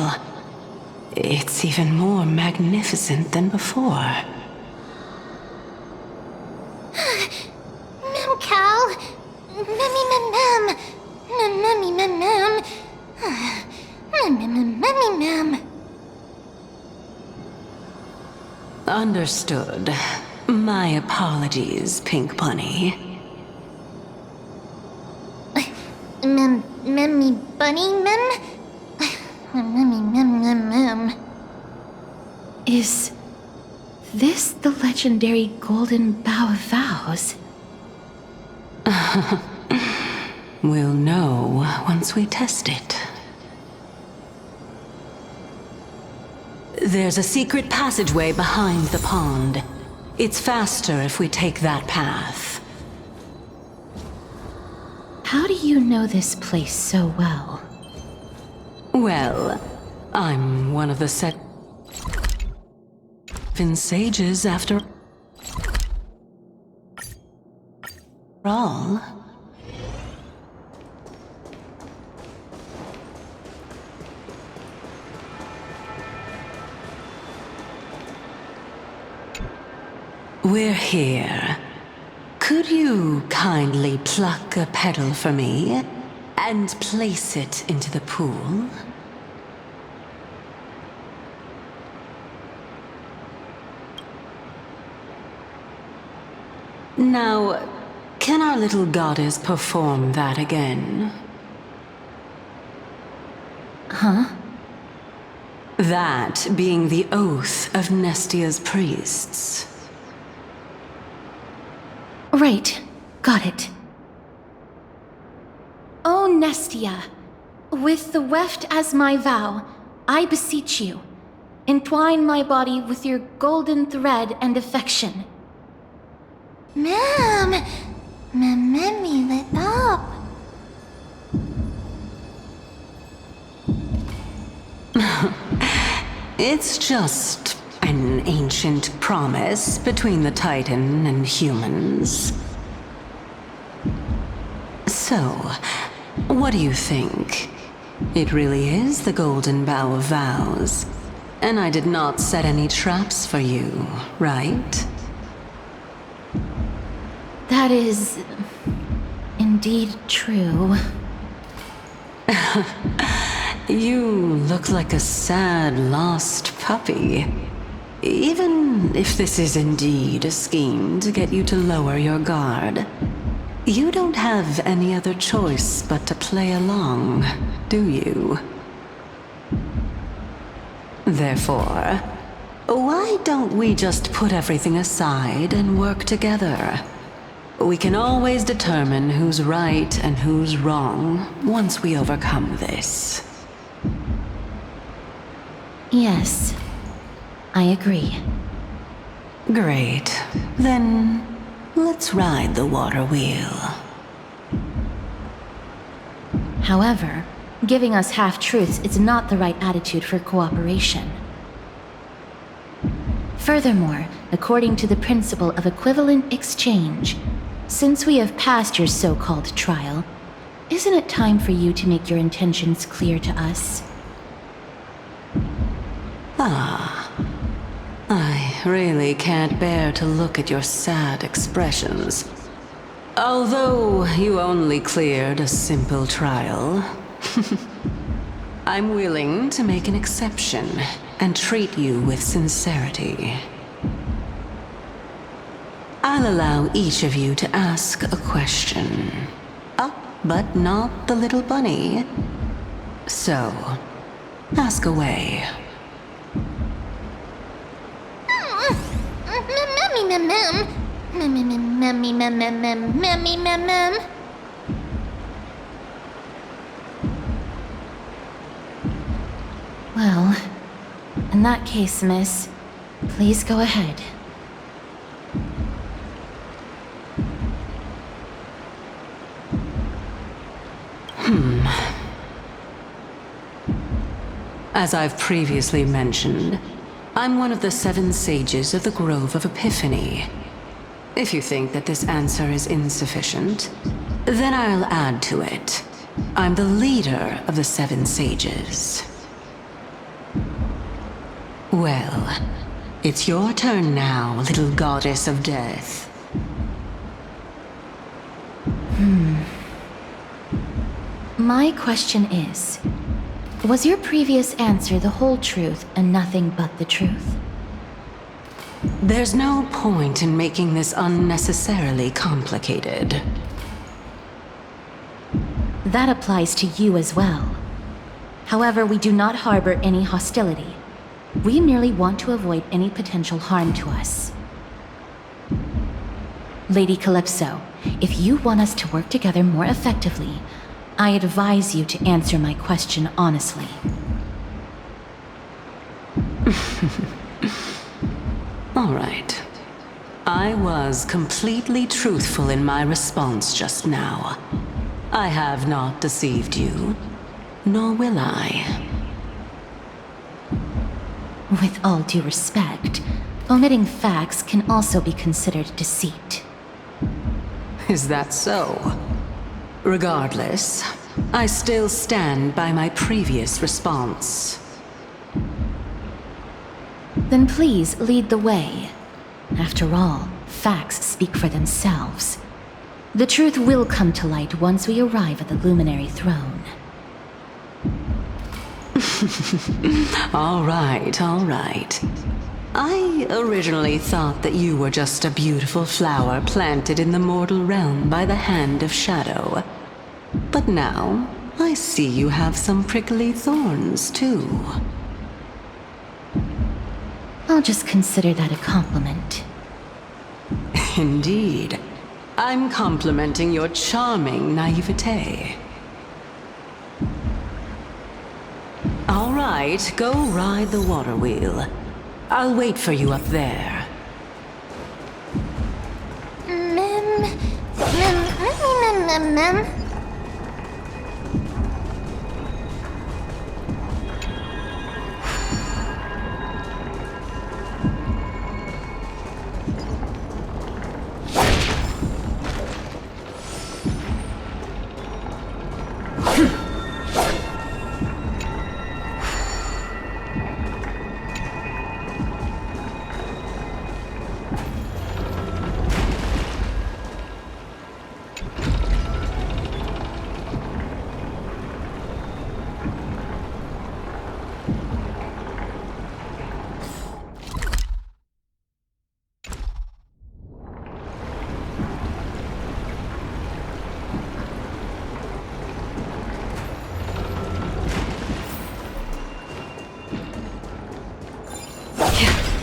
It's even more magnificent than before. Cal. Mem. Understood. My apologies, Pink Bunny. Memmy bunny mem? Mem. Is this the legendary Golden Bough of Vows? We'll know once we test it. There's a secret passageway behind the pond. It's faster if we take that path. How do you know this place so well? Well, I'm one of the seven sages after all. We're here. Could you kindly pluck a petal for me and place it into the pool? Now, can our little goddess perform that again? Huh? That being the oath of Nestia's priests. Right. Got it. O Nestia, with the weft as my vow, I beseech you, entwine my body with your golden thread and affection. Memmy lit up. It's just an ancient promise between the Titan and humans. So, what do you think? It really is the Golden Bough of Vows. And I did not set any traps for you, right? That is indeed true. You look like a sad, lost puppy. Even if this is indeed a scheme to get you to lower your guard, you don't have any other choice but to play along, do you? Therefore, why don't we just put everything aside and work together? We can always determine who's right and who's wrong once we overcome this. Yes, I agree. Great. Then, let's ride the water wheel. However, giving us half-truths is not the right attitude for cooperation. Furthermore, according to the principle of equivalent exchange, since we have passed your so-called trial, isn't it time for you to make your intentions clear to us? I really can't bear to look at your sad expressions. Although you only cleared a simple trial, I'm willing to make an exception and treat you with sincerity. I'll allow each of you to ask a question. Up, but not the little bunny. So, ask away. Well, in that case, miss, please go ahead. As I've previously mentioned, I'm one of the 7 sages of the Grove of Epiphany. If you think that this answer is insufficient, then I'll add to it. I'm the leader of the 7 sages. Well, it's your turn now, little goddess of death. My question is, was your previous answer the whole truth and nothing but the truth? There's no point in making this unnecessarily complicated. That applies to you as well. However, we do not harbor any hostility. We merely want to avoid any potential harm to us. Lady Calypso, if you want us to work together more effectively, I advise you to answer my question honestly. All right. I was completely truthful in my response just now. I have not deceived you, nor will I. With all due respect, omitting facts can also be considered deceit. Is that so? Regardless, I still stand by my previous response. Then please lead the way. After all, facts speak for themselves. The truth will come to light once we arrive at the Luminary Throne. All right, all right. I originally thought that you were just a beautiful flower planted in the mortal realm by the hand of shadow. But now, I see you have some prickly thorns, too. I'll just consider that a compliment. Indeed. I'm complimenting your charming naivete. All right, go ride the water wheel. I'll wait for you up there.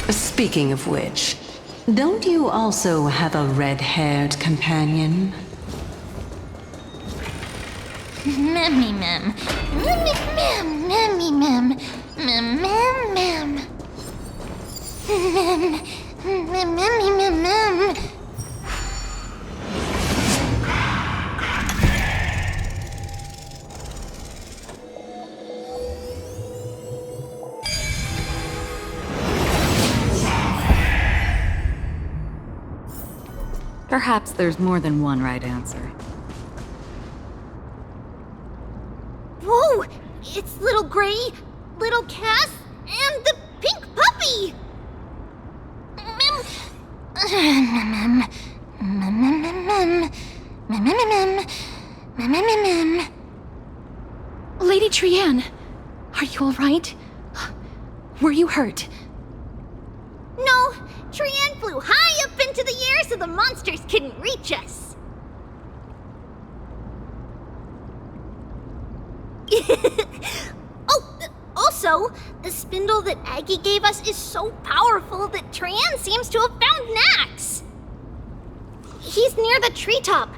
Speaking of which, don't you also have a red-haired companion? Mammy mem. Mammy mem. Mammy mem. Mem mem mem. Mem. Mammy mem mem. Perhaps there's more than one right answer. Whoa! It's Little Gray, Little Cass, and the pink puppy! Lady Trianne, are you alright? Were you hurt? No, Trianne flew high up into the air so the monsters couldn't reach us. Also, the spindle that Aggie gave us is so powerful that Trianne seems to have found Nax. He's near the treetop.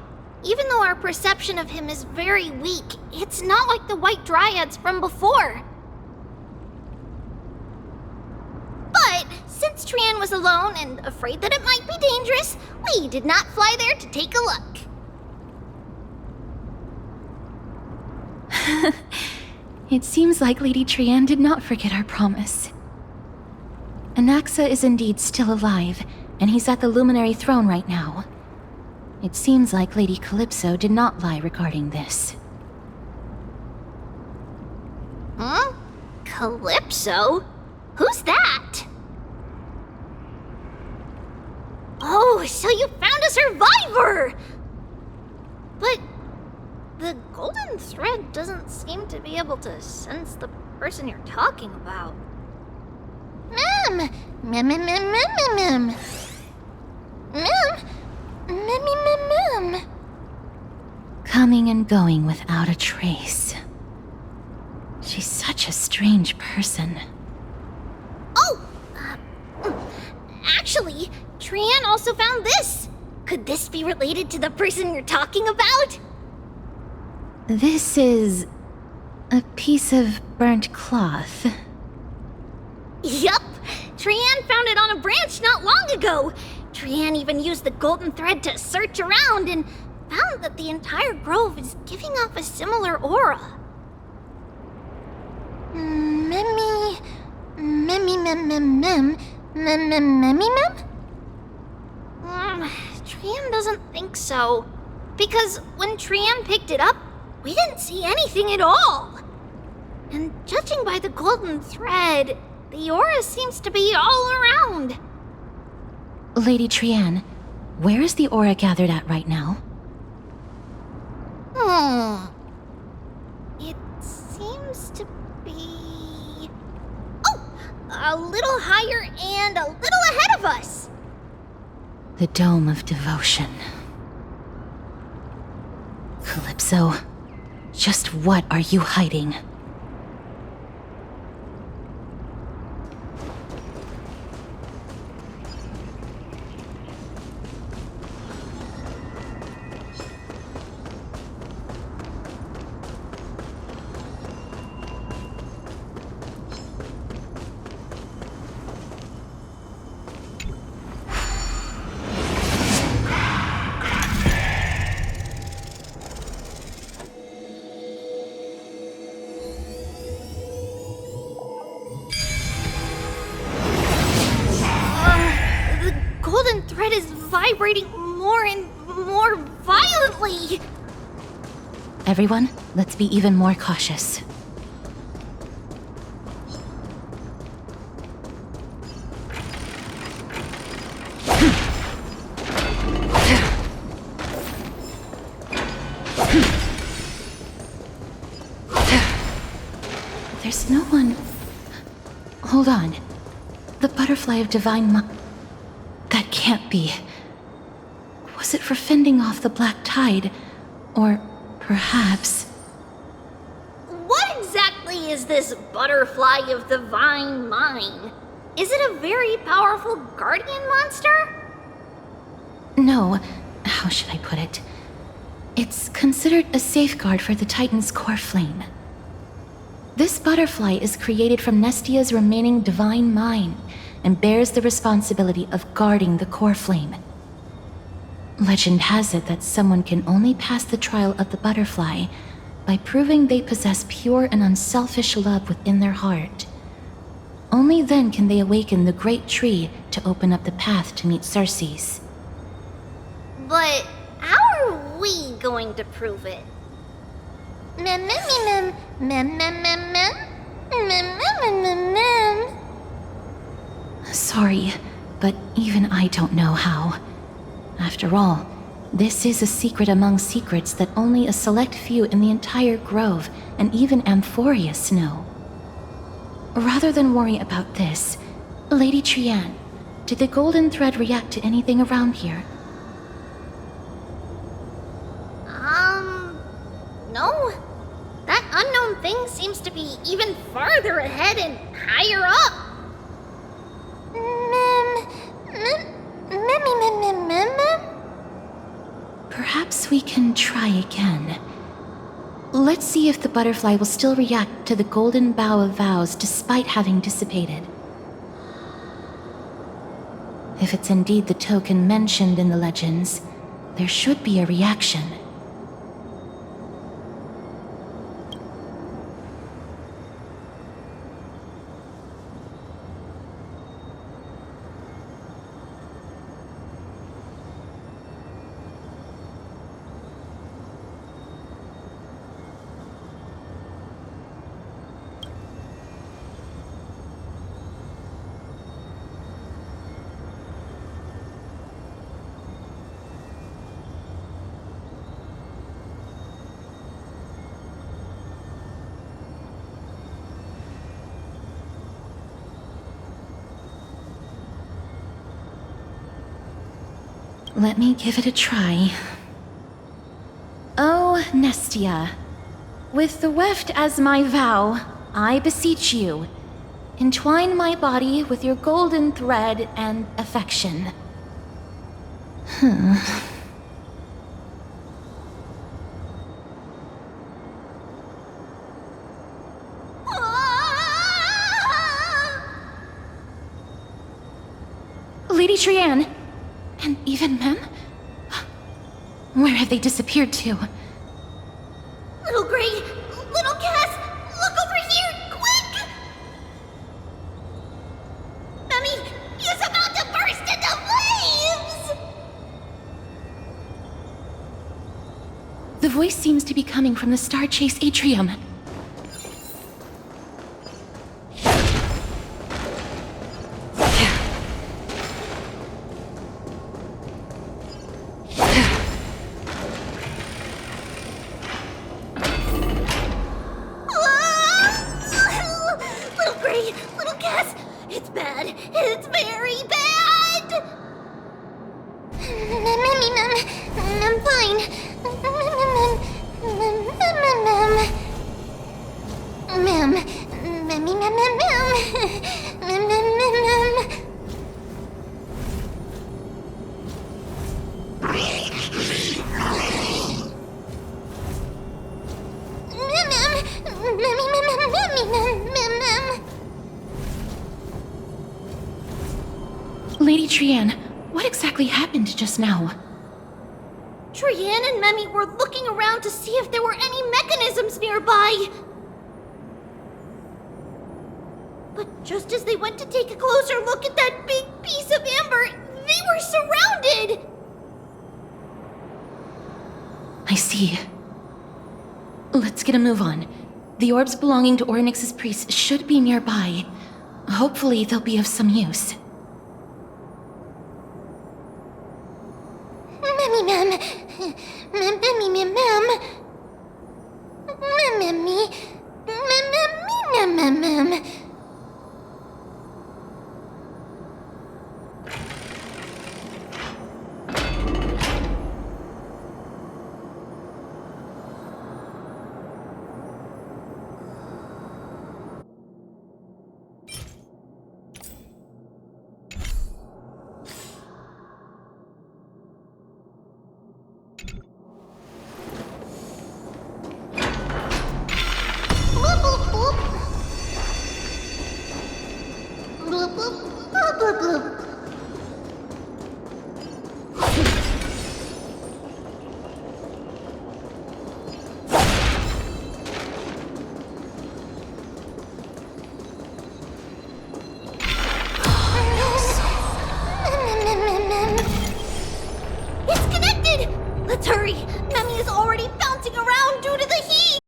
Even though our perception of him is very weak, it's not like the white dryads from before. But since Trianne was alone and afraid that it might be dangerous, we did not fly there to take a look. It seems like Lady Trianne did not forget our promise. Anaxa is indeed still alive, and he's at the Luminary Throne right now. It seems like Lady Calypso did not lie regarding this. Huh? Calypso? Who's that? Oh, so you found a survivor! But the golden thread doesn't seem to be able to sense the person you're talking about. Coming and going without a trace. She's such a strange person. Oh! Actually, Trianne also found this. Could this be related to the person you're talking about? This is a piece of burnt cloth. Yup! Trianne found it on a branch not long ago. Trianne even used the golden thread to search around and found that the entire grove is giving off a similar aura. Trianne doesn't think so. Because when Trianne picked it up, we didn't see anything at all. And judging by the golden thread, the aura seems to be all around. Lady Trianne, where is the aura gathered at right now? It seems to be... Oh! A little higher and a little ahead of us! The Dome of Devotion. Calypso, just what are you hiding? Thread is vibrating more and more violently. Everyone, let's be even more cautious. There's no one... Hold on. The butterfly of divine That can't be. Was it for fending off the black tide? Or perhaps... What exactly is this butterfly of divine mind? Is it a very powerful guardian monster? No. How should I put it? It's considered a safeguard for the Titan's core flame. This butterfly is created from Nestia's remaining divine mind and bears the responsibility of guarding the core flame. Legend has it that someone can only pass the trial of the butterfly by proving they possess pure and unselfish love within their heart. Only then can they awaken the great tree to open up the path to meet Circes. But how are we going to prove it? Mem mem mem mem mem mem mem mem mem mem mem. Sorry, but even I don't know how. After all, this is a secret among secrets that only a select few in the entire grove and even Amphorius know. Rather than worry about this, Lady Trian, did the golden thread react to anything around here? No. That unknown thing seems to be even farther ahead and higher up. Mem. Perhaps we can try again. Let's see if the butterfly will still react to the golden bough of vows despite having dissipated. If it's indeed the token mentioned in the legends, there should be a reaction. Let me give it a try. Oh, Nestia, with the weft as my vow, I beseech you, entwine my body with your golden thread and affection. Lady Trian! And even Mem? Where have they disappeared to? Little Gray, little Cass, look over here, quick! Memmy is about to burst into flames! The voice seems to be coming from the Star Chase atrium. It's very bad! I'm fine. Lady Trian, what exactly happened just now? Trian and Memmy were looking around to see if there were any mechanisms nearby. But just as they went to take a closer look at that big piece of amber, they were surrounded! I see. Let's get a move on. The orbs belonging to Ornyx's priests should be nearby. Hopefully they'll be of some use. It's connected! Let's hurry! Memmy is already bouncing around due to the heat!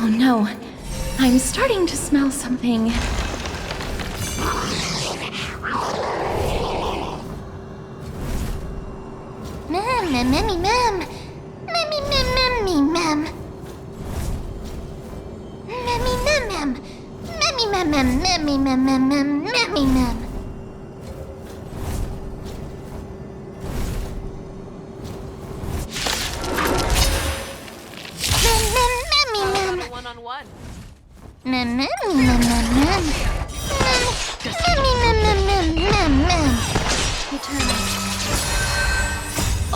Oh no, I'm starting to smell something. Memmy, mem. Memmy, memmy, mem. Memmy, mem. Memmy, mem, memmy, mem, memmy, mem. One-on-one. Mem, mem, mem, mem, mem. Memmy, mem, mem, mem.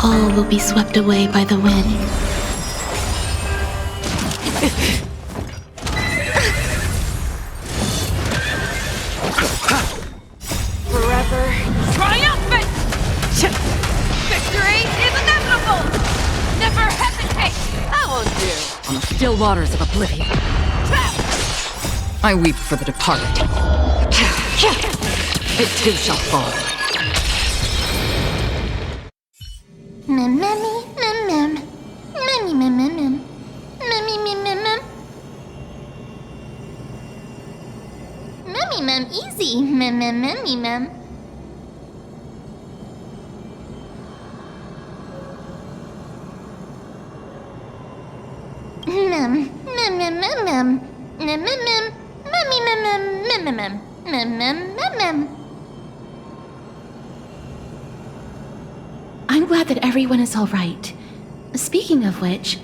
All will be swept away by the wind. Forever triumphant! Victory is inevitable! Never hesitate! That won't do. On the still waters of oblivion, I weep for the departed. It too shall fall. Mem, memmy, mem, mem. Memmy, mem, mem, mem. Memmy, mem, mem, mem. Memmy, mem, easy. Mem, mem, memmy, mem. Mem, mem, mem, mem, mem. Mem, mem, mem. Memmy, mem, mem, mem, mem, mem. Mem, mem, mem, mem. I'm glad that everyone is all right. Speaking of which,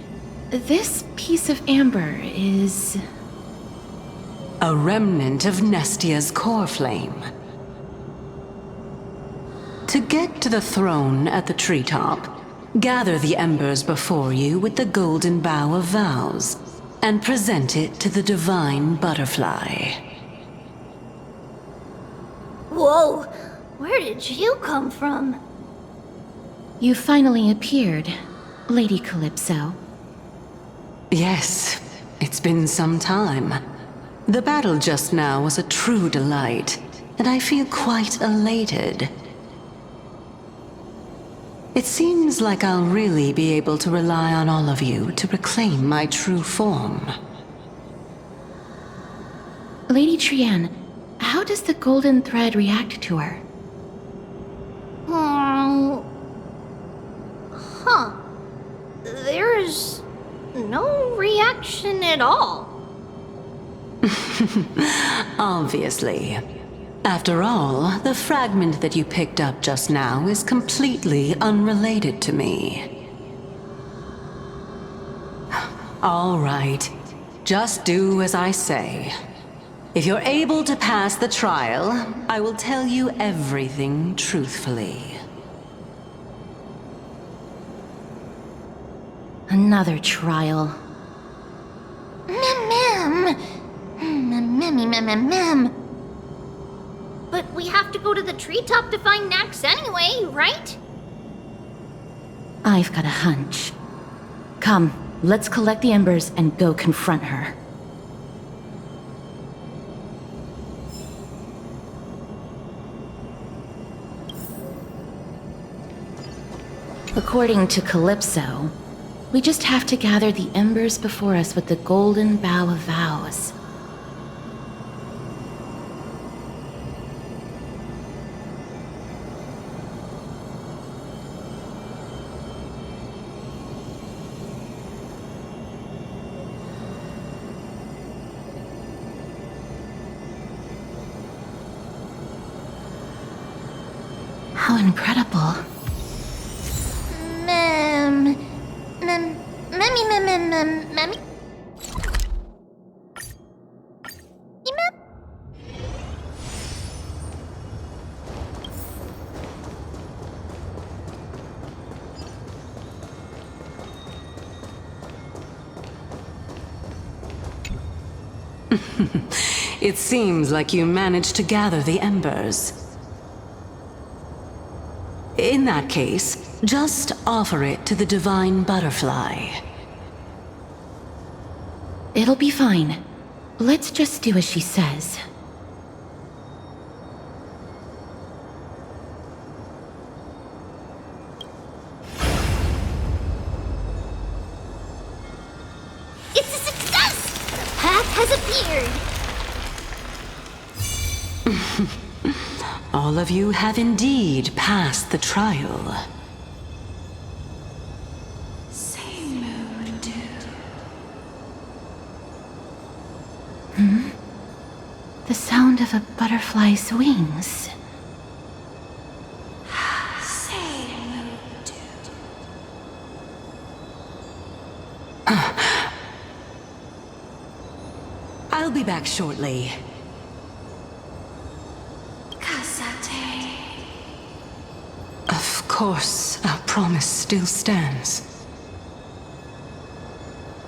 this piece of amber is... A remnant of Nestia's core flame. To get to the throne at the treetop, gather the embers before you with the golden bough of vows, and present it to the divine butterfly. Whoa, where did you come from? You finally appeared, Lady Calypso. Yes, it's been some time. The battle just now was a true delight, and I feel quite elated. It seems like I'll really be able to rely on all of you to reclaim my true form. Lady Trian, how does the golden thread react to her? Huh. There's no reaction at all. Obviously. After all, the fragment that you picked up just now is completely unrelated to me. All right. Just do as I say. If you're able to pass the trial, I will tell you everything truthfully. Another trial. Mem. Memmy, mem. But we have to go to the treetop to find Nax anyway, right? I've got a hunch. Come, let's collect the embers and go confront her. According to Calypso, we just have to gather the embers before us with the golden bough of vows. How incredible. Mem. It seems like you managed to gather the embers. In that case, just offer it to the divine butterfly. It'll be fine. Let's just do as she says. It's a success! The path has appeared! All of you have indeed passed the trial. The sound of a butterfly's wings. I'll be back shortly. Of course, our promise still stands.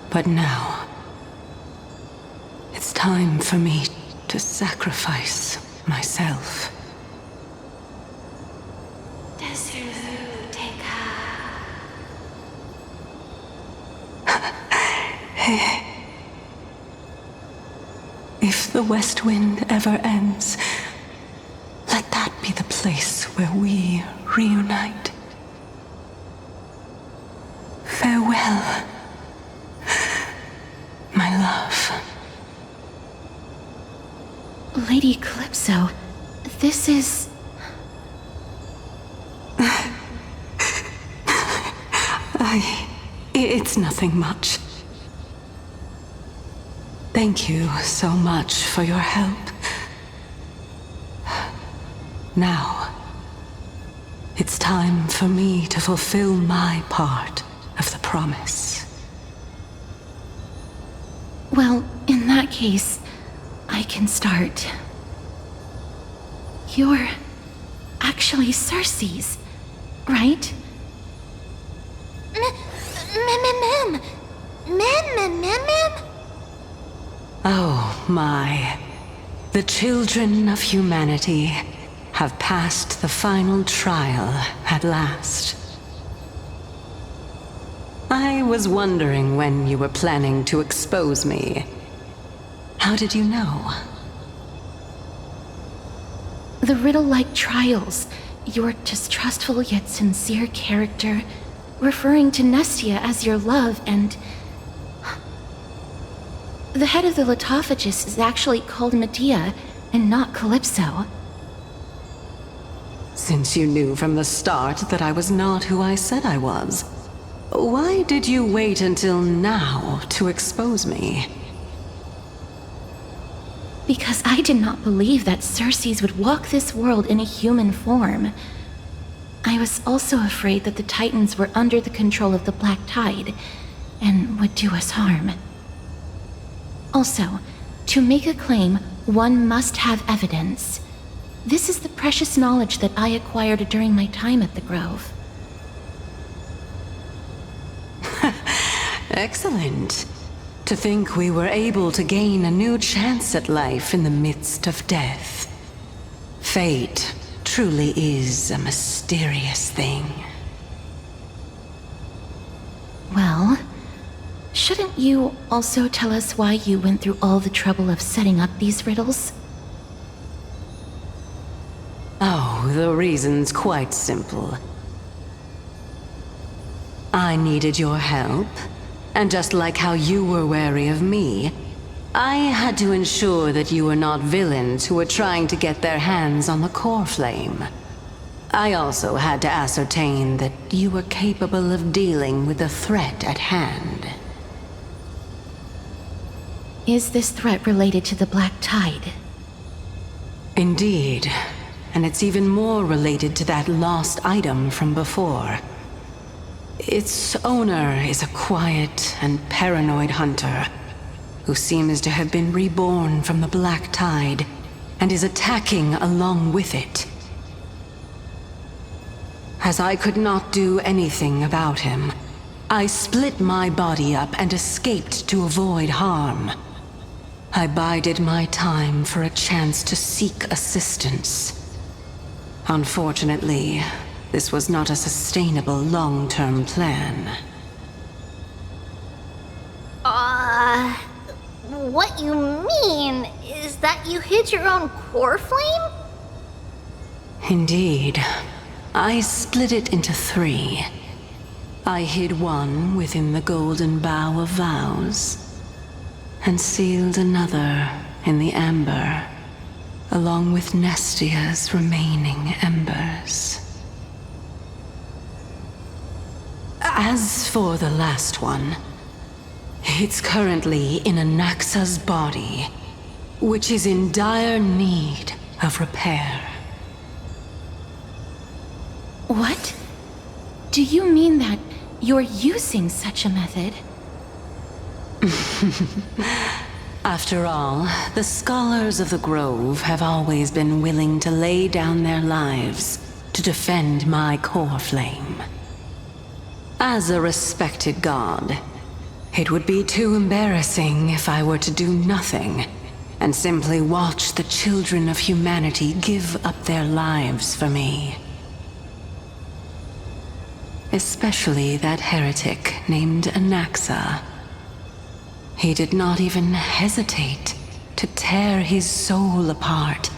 But now, it's time for me to sacrifice myself. If the West Wind ever ends, let that be the place where we reunite. Farewell, my love. Lady Calypso, this is... It's nothing much. Thank you so much for your help. Now, it's time for me to fulfill my part of the promise. Well, in that case, I can start. You're actually Circe's, right? Oh my. The children of humanity have passed the final trial at last. I was wondering when you were planning to expose me. How did you know? The riddle-like trials, your distrustful yet sincere character, referring to Nestia as your love, and... The head of the Litophagus is actually called Medea, and not Calypso. Since you knew from the start that I was not who I said I was, why did you wait until now to expose me? Because I did not believe that Circe's would walk this world in a human form. I was also afraid that the Titans were under the control of the Black Tide, and would do us harm. Also, to make a claim, one must have evidence. This is the precious knowledge that I acquired during my time at the Grove. Excellent. To think we were able to gain a new chance at life in the midst of death. Fate truly is a mysterious thing. Well, shouldn't you also tell us why you went through all the trouble of setting up these riddles? Oh, the reason's quite simple. I needed your help, and just like how you were wary of me, I had to ensure that you were not villains who were trying to get their hands on the core flame. I also had to ascertain that you were capable of dealing with the threat at hand. Is this threat related to the Black Tide? Indeed, and it's even more related to that lost item from before. Its owner is a quiet and paranoid hunter who seems to have been reborn from the Black Tide and is attacking along with it. As I could not do anything about him, I split my body up and escaped to avoid harm. I bided my time for a chance to seek assistance. Unfortunately, this was not a sustainable long-term plan. What you mean is that you hid your own core flame? Indeed. I split it into 3. I hid one within the golden bough of vows, and sealed another in the amber, along with Nestia's remaining embers. As for the last one, it's currently in Anaxa's body, which is in dire need of repair. What? Do you mean that you're using such a method? After all, the scholars of the Grove have always been willing to lay down their lives to defend my core flame. As a respected god, it would be too embarrassing if I were to do nothing and simply watch the children of humanity give up their lives for me. Especially that heretic named Anaxa. He did not even hesitate to tear his soul apart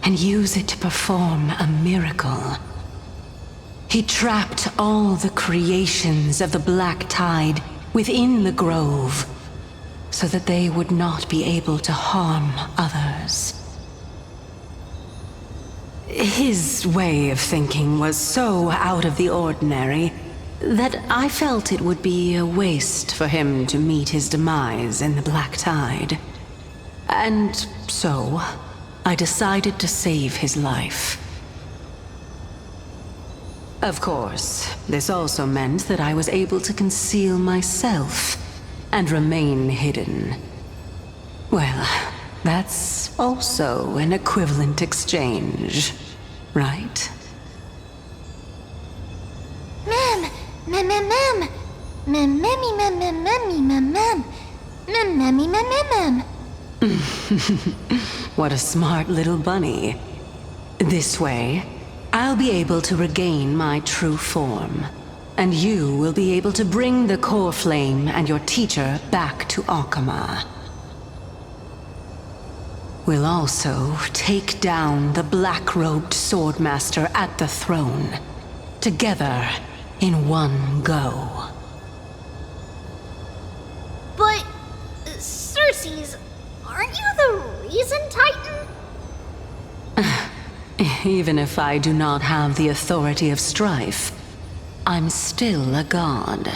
and use it to perform a miracle. He trapped all the creations of the Black Tide within the Grove, so that they would not be able to harm others. His way of thinking was so out of the ordinary that I felt it would be a waste for him to meet his demise in the Black Tide. And so, I decided to save his life. Of course, this also meant that I was able to conceal myself and remain hidden. Well, that's also an equivalent exchange, right? What a smart little bunny. This way, I'll be able to regain my true form, and you will be able to bring the core flame and your teacher back to Okhema. We'll also take down the black-robed swordmaster at the throne, together in one go. But, Circes, aren't you the reason Titan? Even if I do not have the authority of strife, I'm still a god.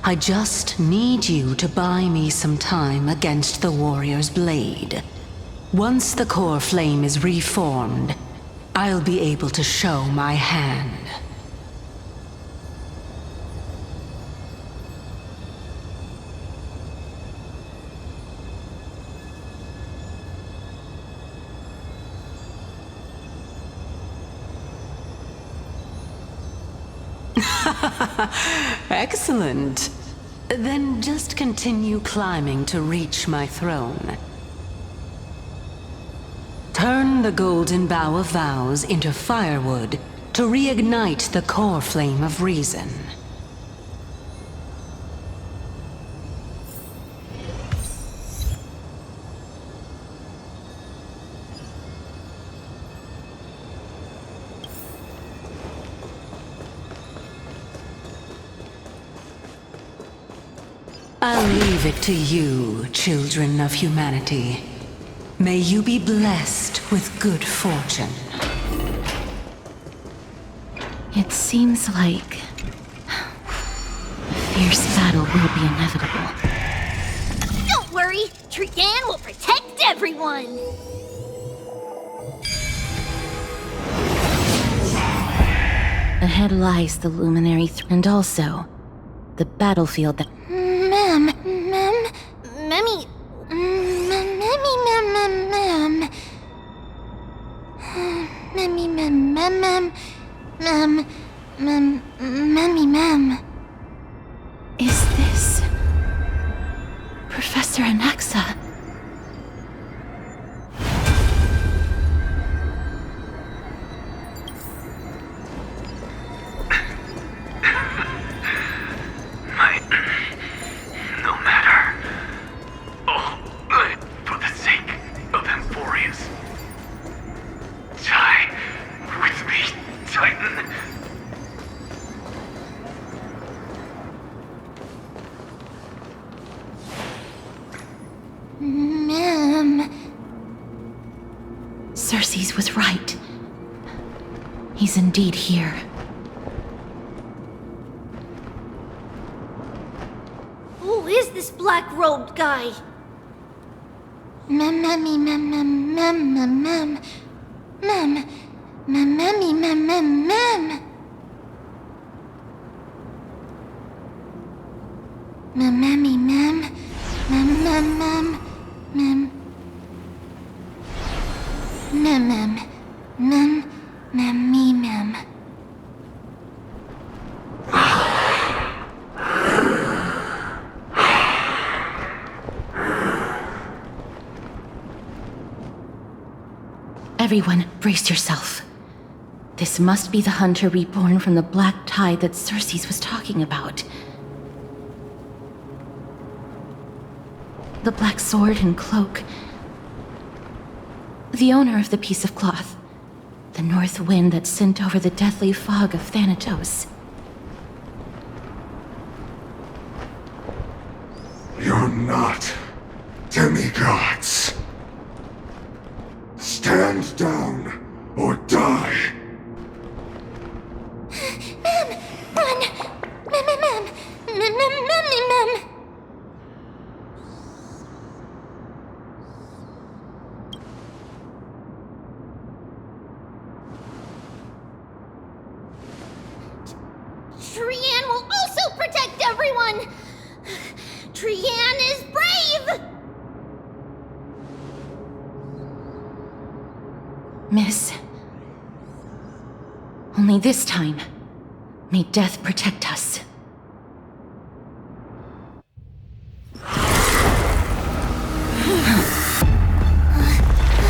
I just need you to buy me some time against the warrior's blade. Once the core flame is reformed, I'll be able to show my hand. Excellent. Then just continue climbing to reach my throne. Turn the golden bough of vows into firewood to reignite the core flame of reason. I'll leave it to you, children of humanity. May you be blessed with good fortune. It seems like a fierce battle will be inevitable. Don't worry, Trigan will protect everyone! Ahead lies the luminary and also the battlefield that... Mem. Memmy. Memmy, mem. Memmy, mem. Is this... Professor Anaxa? No matter. Oh, for the sake of Emphorius. Die with me, Titan. Mem. Cersei's was right. He's indeed here. Who is this black-robed guy? Memmy, mem. Everyone, brace yourself. This must be the hunter reborn from the black tide that Cersei's was talking about. The black sword and cloak. The owner of the piece of cloth. The north wind that sent over the deathly fog of Thanatos. You're not demigods. Stand down or die. Run! Mem. Trian will also protect everyone! Trian is brave! Miss. Only this time, may death protect us.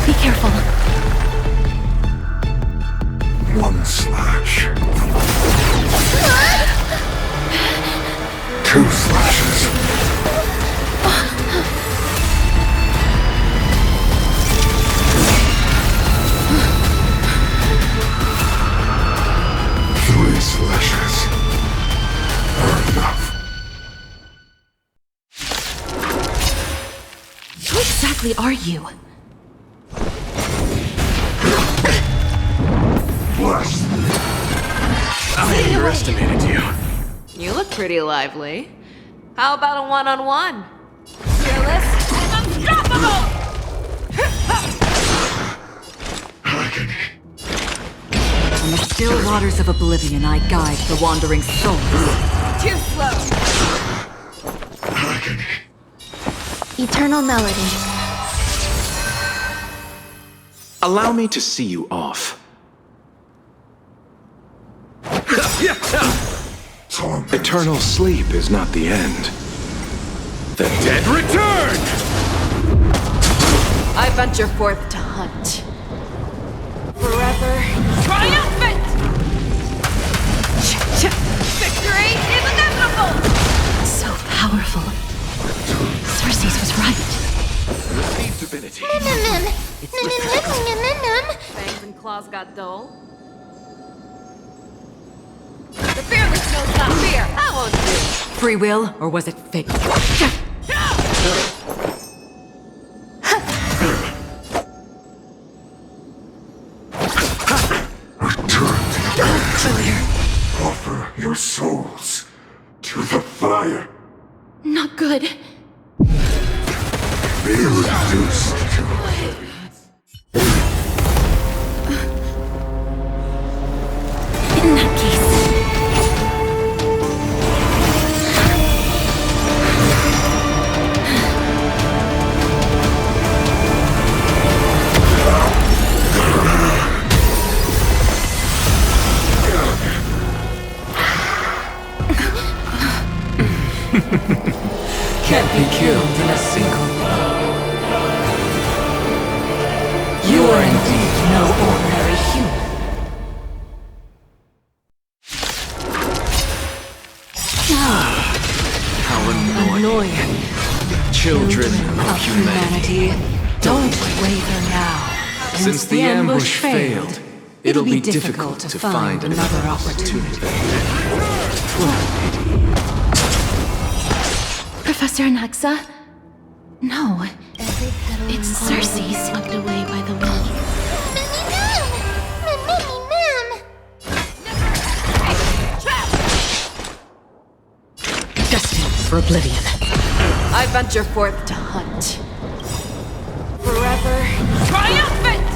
Be careful. One slash. Two slashes. Three slashes are enough. Who exactly are you? Bless. I underestimated you. You look pretty lively. How about a one-on-one? Fearless and unstoppable! Agony. On the still waters of oblivion, I guide the wandering souls. Too slow! Agony. Eternal melody. Allow me to see you off. Torment. Eternal sleep is not the end. The dead return! I venture forth to hunt. Forever triumphant! Victory is inevitable! So powerful. Cersei's was right. Receive divinity. Fangs and claws got dull. The fearless knows not fear. I won't do. Free will, or was it fate? Return to the earth. Offer your souls to the fire. Not good. Be reduced to In that case... can't be killed in a single blow. You are indeed no ordinary human. How annoying. Children of humanity. Don't waver now. Since the ambush failed, it'll be difficult to find another opportunity. Professor Anaxa? No. It's Cersei's. Swept away by the wind. Destined for oblivion. I venture forth to hunt. Forever triumphant!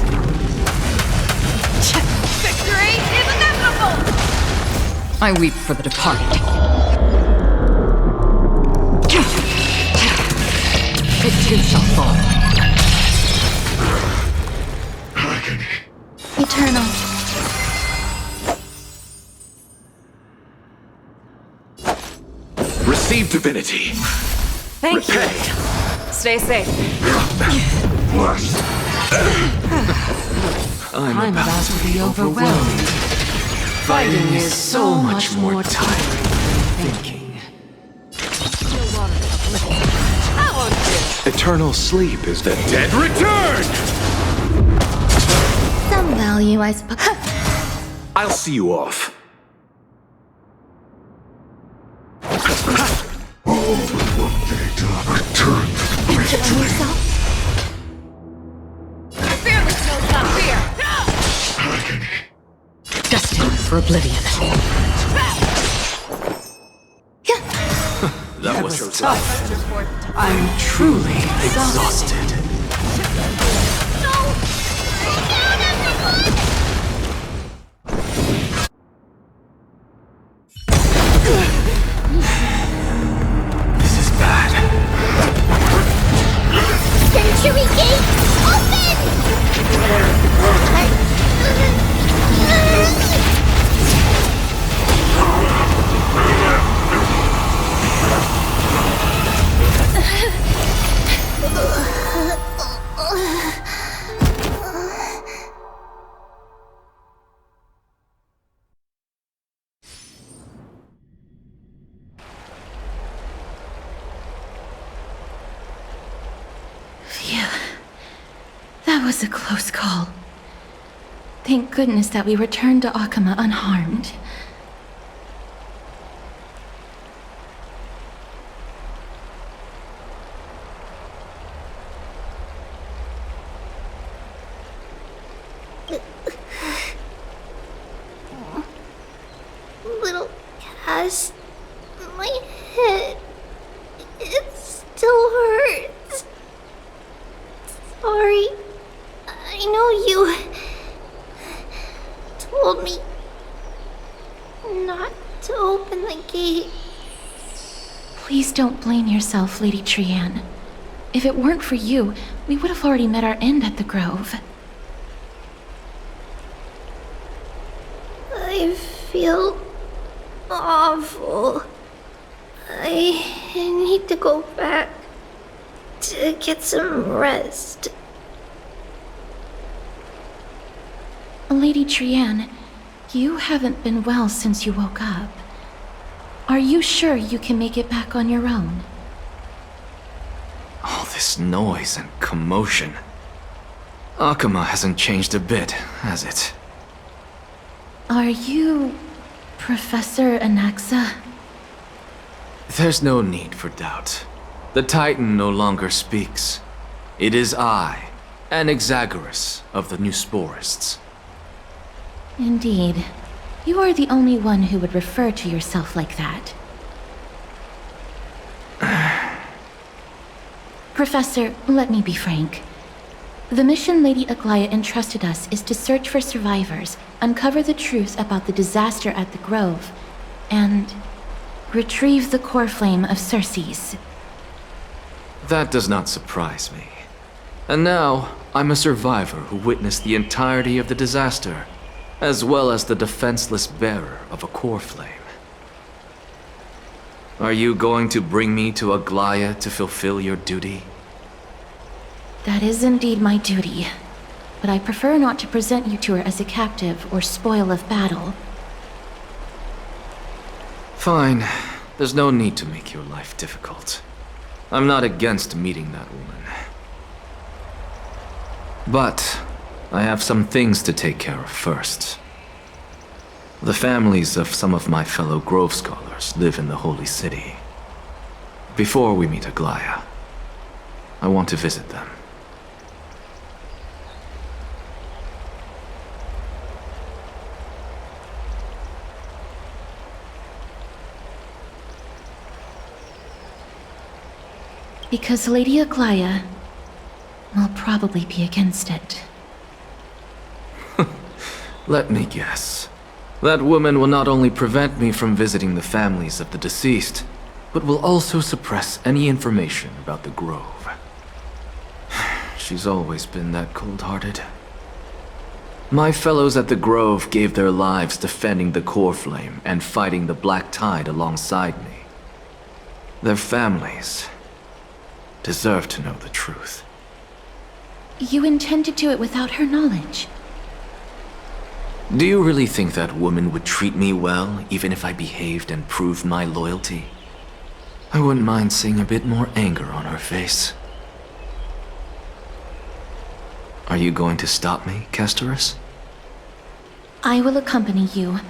Victory is inevitable! I weep for the departed. It too shall fall. Eternal. Receive divinity. Thank Repay. you. Stay safe. I'm about to be overwhelmed. Fighting is so much more tiring than thinking. Eternal sleep is the dead return! Some value, I suppose. I'll see you off. Killing yourself? Fearless knows not fear! Destined for oblivion. That was was tough. I'm truly exhausted. This is bad. Century Gate, open! Phew. That was a close call. Thank goodness that we returned to Okhema unharmed. Little Cass, my head, it still hurts. Sorry, I know you told me not to open the gate. Please don't blame yourself, Lady Trianne. If it weren't for you, we would have already met our end at the Grove. I feel awful. I need to go back to get some rest. Lady Trianne, you haven't been well since you woke up. Are you sure you can make it back on your own? All this noise and commotion. Okhema hasn't changed a bit, has it? Are you Professor Anaxa? There's no need for doubt. The Titan no longer speaks. It is I, Anaxagoras of the Newsporists. Indeed. You are the only one who would refer to yourself like that. Professor, let me be frank. The mission Lady Aglaya entrusted us is to search for survivors, uncover the truth about the disaster at the Grove, and retrieve the core flame of Cersei's. That does not surprise me. And now, I'm a survivor who witnessed the entirety of the disaster, as well as the defenseless bearer of a core flame. Are you going to bring me to Aglaya to fulfill your duty? That is indeed my duty. But I prefer not to present you to her as a captive or spoil of battle. Fine. There's no need to make your life difficult. I'm not against meeting that woman. But I have some things to take care of first. The families of some of my fellow Grove Scholars live in the Holy City. Before we meet Aglaya, I want to visit them. Because Lady Aglaya will probably be against it. Let me guess. That woman will not only prevent me from visiting the families of the deceased, but will also suppress any information about the Grove. She's always been that cold-hearted. My fellows at the Grove gave their lives defending the core flame and fighting the Black Tide alongside me. Their families deserve to know the truth. You intend to do it without her knowledge? Do you really think that woman would treat me well, even if I behaved and proved my loyalty? I wouldn't mind seeing a bit more anger on her face. Are you going to stop me, Castorus? I will accompany you,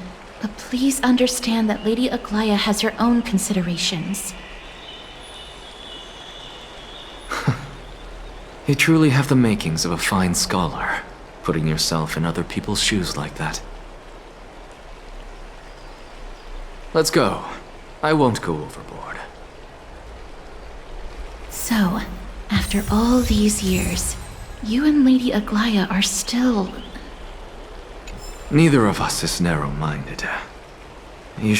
but please understand that Lady Aglaya has her own considerations. You truly have the makings of a fine scholar, putting yourself in other people's shoes like that. Let's go. I won't go overboard. So, after all these years, you and Lady Aglaya are still... Neither of us is narrow-minded. You